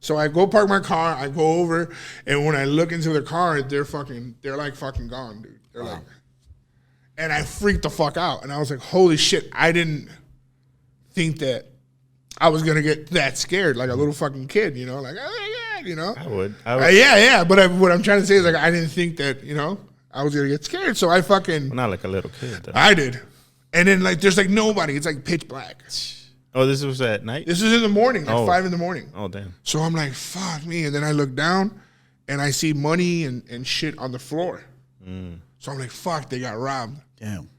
So I go park my car. I go over. And when I look into the car, they're like fucking gone, dude. They're like, and I freaked the fuck out. And I was like, holy shit, I didn't think that I was gonna get that scared like a little fucking kid, like, oh my God, I would. Yeah. But what I'm trying to say is like I didn't think that I was gonna get scared, so I fucking not like a little kid. Though. I did, and then like there's like nobody. It's like pitch black. Oh, this was at night. This is in the morning, like 5 a.m. Oh damn. So I'm like, fuck me, and then I look down, and I see money and shit on the floor. Mm. So I'm like, fuck, they got robbed. Damn.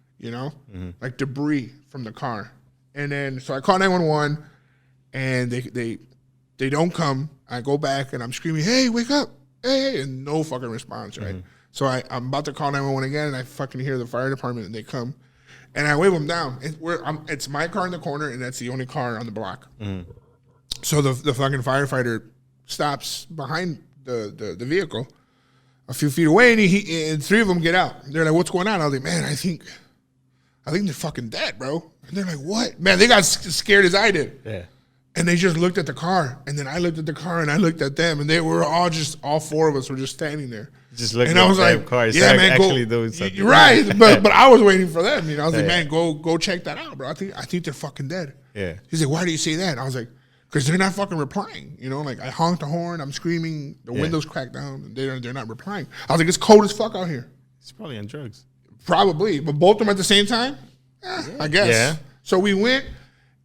Like debris from the car. And then, so I call 911, and they don't come. I go back, and I'm screaming, hey, wake up, hey, and no fucking response, right? Mm-hmm. So I'm about to call 911 again, and I fucking hear the fire department, and they come. And I wave them down. It's my car in the corner, and that's the only car on the block. Mm-hmm. So the fucking firefighter stops behind the vehicle a few feet away, and 3 of them get out. They're like, what's going on? I was like, man, I think they're fucking dead, bro. And they're like, what? Man, they got scared as I did. Yeah. And they just looked at the car. And then I looked at the car and I looked at them. And they were all 4 of us were just standing there. Just looking at the car. Yeah, man, actually doing something. Right. But I was waiting for them. I was like, man, go check that out, bro. I think they're fucking dead. Yeah. He's like, why do you say that? I was like, because they're not fucking replying. Like I honked the horn. I'm screaming. The windows cracked down. And they're not replying. I was like, it's cold as fuck out here. He's probably on drugs. Probably. But both of them at the same time? I guess. Yeah. So we went,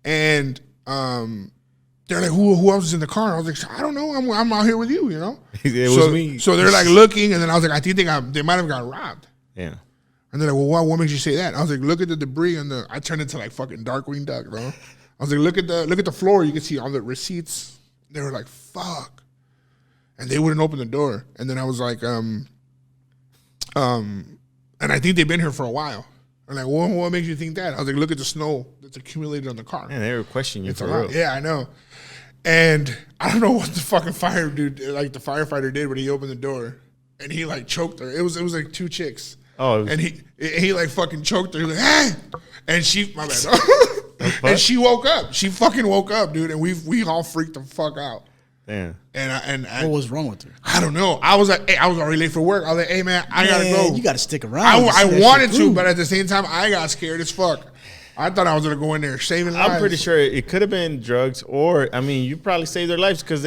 and they're like, who else is in the car? I was like, I don't know. I'm out here with you, It was me. So they're like looking, and then I was like, I think they might have got robbed. Yeah. And they're like, well, what makes you say that? I was like, look at the debris, and I turned into like fucking Darkwing Duck, bro. I was like, look at the floor. You can see all the receipts. They were like, fuck. And they wouldn't open the door. And then I was like, and I think they've been here for a while. I'm like, well, what makes you think that? I was like, look at the snow that's accumulated on the car. And they were questioning you it's for real. Yeah, I know. And I don't know what the fucking the firefighter did when he opened the door, and he like choked her. It was like 2 chicks. Oh, and he like fucking choked her. He was like, hey, and she, my bad. And she woke up. She fucking woke up, dude. And we all freaked the fuck out. Damn. And what was wrong with her? I don't know. I was like, hey, I was already late for work. I was like, hey man, I gotta go. You gotta stick around. I wanted to, but at the same time, I got scared as fuck. I thought I was gonna go in there saving lives. I'm pretty sure it could have been drugs, or you probably saved their lives because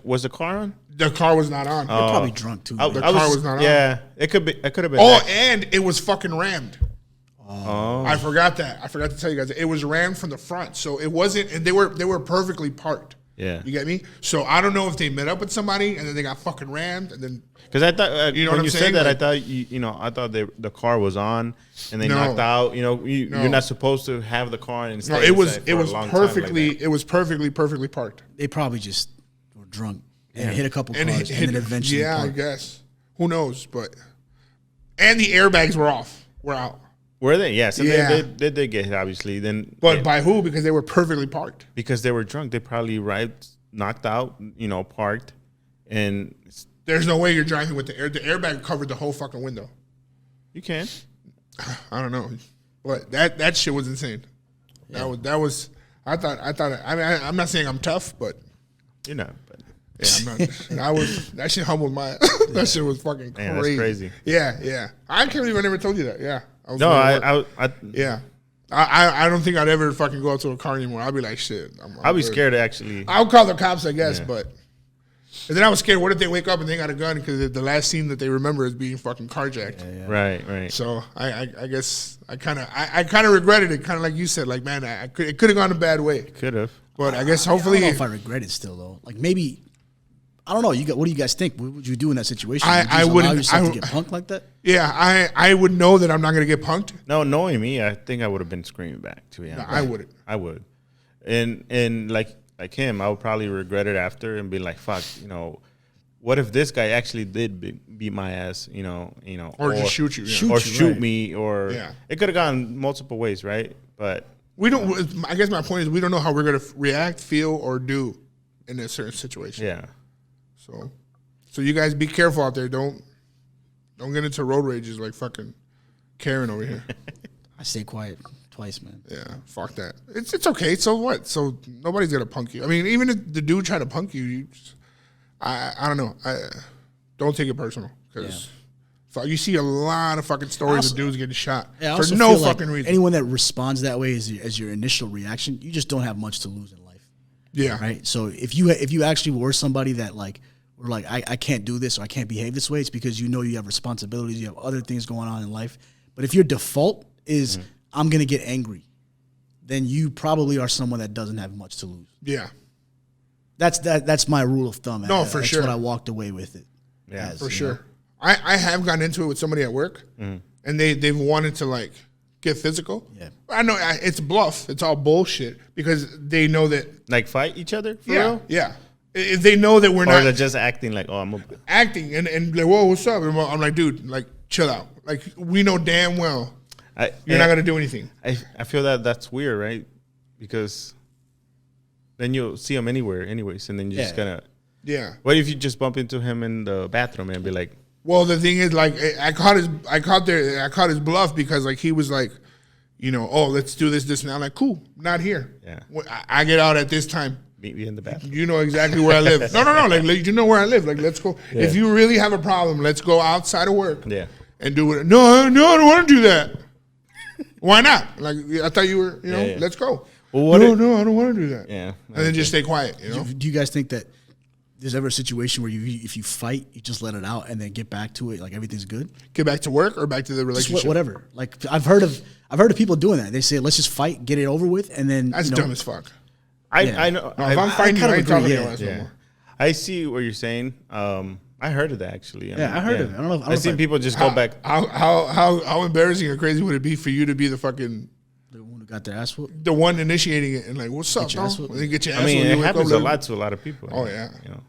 was the car on? The car was not on. They're probably drunk too. The car was not on. Yeah, it could have been. Oh, and it was fucking rammed. Oh. I forgot that. I forgot to tell you guys. It was rammed from the front, so it wasn't. And they were perfectly parked. Yeah, you get me. So I don't know if they met up with somebody and then they got fucking rammed and then. Because I thought when you said that, I thought I thought the car was on and they knocked out. You're not supposed to have the car and stay. No, it was perfectly parked. They probably just were drunk and hit a couple cars and then eventually. Yeah, parked. I guess. Who knows? And the airbags were out. Were they? Yes. And Yeah. they did get hit, obviously. Then, But by who? Because they were perfectly parked. because they were drunk, they probably arrived, knocked out, parked, and There's no way you're driving with the airbag covered the whole fucking window. you can. I don't know, but that shit was insane. Yeah. That was. I thought. I mean, I'm not saying I'm tough, but You're not. But yeah, I'm not. That shit humbled my. That shit was fucking crazy. Man, that's crazy. Yeah. I can't believe I never told you that. Yeah. No, I Yeah. I don't think I'd ever fucking go out to a car anymore. I'd be like, shit. I'd be scared to actually. I'll call the cops, I guess, Yeah. but. And then I was scared. What if they wake up and they got a gun? Because the last scene that they remember is being fucking carjacked. Right. So I guess I kind of regretted it. Kind of like you said, like, man, it could have gone a bad way. Could have. But I guess I hopefully. don't know if I regret it still though. Like maybe, I don't know. What do you guys think? What would you do in that situation? Would you I just wouldn't- allow yourself I- to get punked like that. Yeah, I would know that I'm not going to get punked. No, knowing me, I think I would have been screaming back. To be honest, I wouldn't. I would, and like him, I would probably regret it after and be like, "Fuck, what if this guy actually did beat my ass? Or just shoot you. Yeah. Shoot me, or Yeah. it could have gone multiple ways, right? But We don't. I guess my point is we don't know how we're going to react, feel, or do in a certain situation. yeah, So you guys be careful out there. Don't get into road rages like fucking Karen over here. I stay quiet twice, man. Yeah, fuck that. It's okay. So what? So nobody's gonna punk you. I mean, even if the dude tried to punk you, I don't know. Don't take it personal because you see a lot of fucking stories of dudes getting shot I for also no feel like fucking reason. Anyone that responds that way as your initial reaction, you just don't have much to lose in life. Yeah. Right. So if you actually were somebody that like were like I can't do this or I can't behave this way, it's because you have responsibilities, you have other things going on in life. But if your default is I'm gonna get angry, then you probably are someone that doesn't have much to lose. Yeah. That's my rule of thumb. No, for That's sure. what I walked away with it. Yeah, as, For you sure. know. I have gotten into it with somebody at work, and they've wanted to like get physical. Yeah. I know it's bluff. It's all bullshit because they know that. like fight each other for Yeah, real, yeah. If they know that we're or not they're just acting like, oh, I'm a. acting and like, whoa, what's up? And I'm like, dude, like, chill out. Like, we know damn well you're not gonna do anything. I feel that's weird, right? Because then you'll see him anywhere, anyways, and then you're just gonna. Yeah. What if you just bump into him in the bathroom and be like, Well, the thing is, like, I caught his bluff because like he was like, oh, let's do this, and I'm like, cool, not here. Yeah. I get out at this time. meet me in the bathroom? You know exactly where I live. No. Like you know where I live. Like, let's go. Yeah. If you really have a problem, let's go outside of work. Yeah. And do it. No, I don't want to do that. Why not? Like, I thought you were. Yeah. Let's go. Well, what no, I don't want to do that. Yeah. And then just stay quiet. Do you guys think that there's ever a situation where if you fight, you just let it out and then get back to it, like everything's good? Get back to work or back to the relationship. Just whatever. Like I've heard of people doing that. They say let's just fight, get it over with, and then That's dumb as fuck. I know. No, if I'm fighting you, I ain't talking to your ass no Yeah. more. I see what you're saying. I heard of that actually. I heard of it. I don't know. I've seen people just go back. How embarrassing or crazy would it be for you to be the fucking The one who got their ass whooped. the one initiating it and like, what's up, Get your ass dog? whooped. And then get your ass I mean, whooped, it you wake happens up a like- lot to a lot of people. Oh, yeah. You know.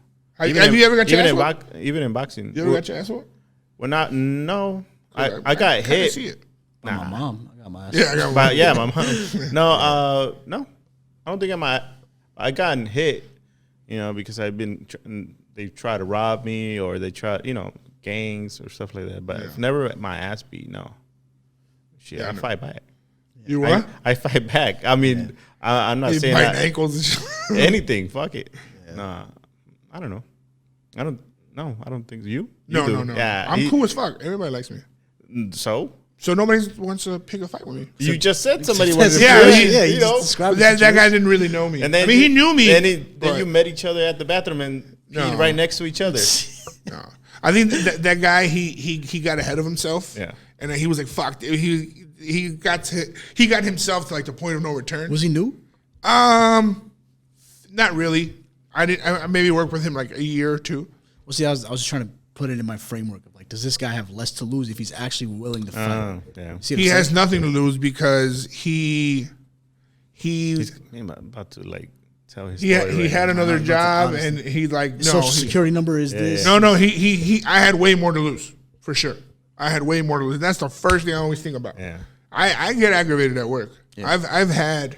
Have you ever got your ass whooped? Even in boxing. You ever got your ass whooped? Well, not no. I got kinda hit. see it. By my mom. I got my ass. Yeah, I got But yeah, my mom. No, no. I don't think I gotten hit. Because they try to rob me or they try, gangs or stuff like that. But I've never my ass beat. No. Shit, Yeah, I I know. fight back. You what? I fight back. I mean, I'm not You saying biting that, ankles and shit. anything. Fuck it. Nah, I don't know. I don't think you. No, do. no. Yeah, I'm cool as fuck. Everybody likes me. So So nobody wants to pick a fight with me. you just said somebody Yes, was. yeah, you you just know. described the That situation. guy didn't really know me. And then I mean, he knew me. Then but- you met each other at the bathroom and No. peed right next to each other. No. I think that guy he got ahead of himself. Yeah. And then he was like, "Fuck!" He got himself to like the point of no return. Was he new? Not really. I maybe worked with him like a year or two. Well, see, I was just trying to put it in my framework of like, does this guy have less to lose if he's actually willing to fight? Yeah. See what He I'm has saying? nothing to lose because he's He's about to like tell his story. he right had now. another I'm about to job honestly- and he like His no social he- security number is this. no he I had way more to lose for sure. I had way more to lose. That's the first thing I always think about. Yeah. I get aggravated at work. Yeah. I've had,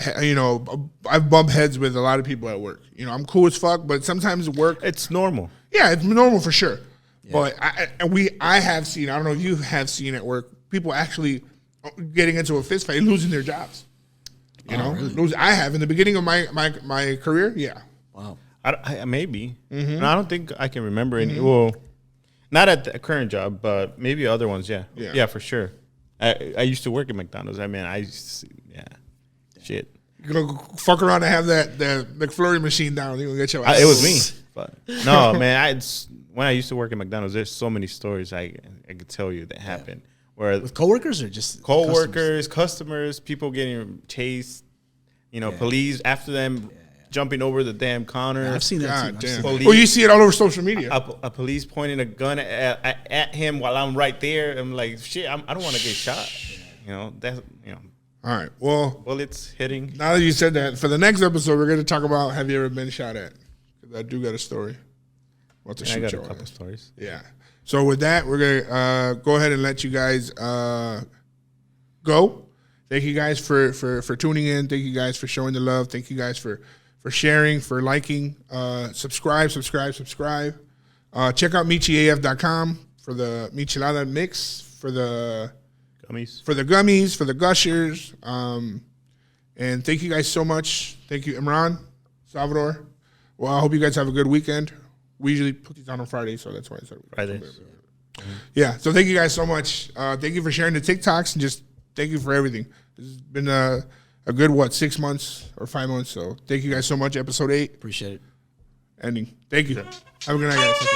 I've bumped heads with a lot of people at work. I'm cool as fuck, but sometimes at work, it's normal. Yeah, it's normal for sure. Yeah. But I have seen, I don't know if you have seen at work, people actually getting into a fist fight, losing their jobs. Really? I have in the beginning of my career. Yeah. Wow. Maybe. Mm-hmm. No, I don't think I can remember any. Well, not at the current job, but maybe other ones. Yeah, for sure. I used to work at McDonald's. I mean, shit. You're gonna fuck around and have the McFlurry machine down. You're gonna get your. It was me. But no, man. When I used to work at McDonald's, there's so many stories I could tell you that happened. Where with coworkers or just coworkers, customers, people getting chased. Police after them. Jumping over the damn counter. Yeah, I've seen that too. Well, you see it all over social media. A police pointing a gun at him while I'm right there. I'm like, shit, I don't want to get shot. That's. All right. Well, bullets hitting. Now that you said that, for the next episode, we're going to talk about have you ever been shot at? Because I do got a story. I got a couple stories. Yeah. So with that, we're going to go ahead and let you guys go. Thank you guys for tuning in. Thank you guys for showing the love. Thank you guys for sharing, for liking. Subscribe. Check out michiaf.com for the michelada mix, for the gummies, for the gushers. And thank you guys so much. Thank you, Imran, Salvador. Well, I hope you guys have a good weekend. We usually put these on Friday, so that's why I said Friday. Yeah, so thank you guys so much. Thank you for sharing the TikToks and just thank you for everything. This has been a good, 6 months or 5 months. So thank you guys so much. Episode 8. Appreciate it. Ending. Thank you. Have a good night, guys.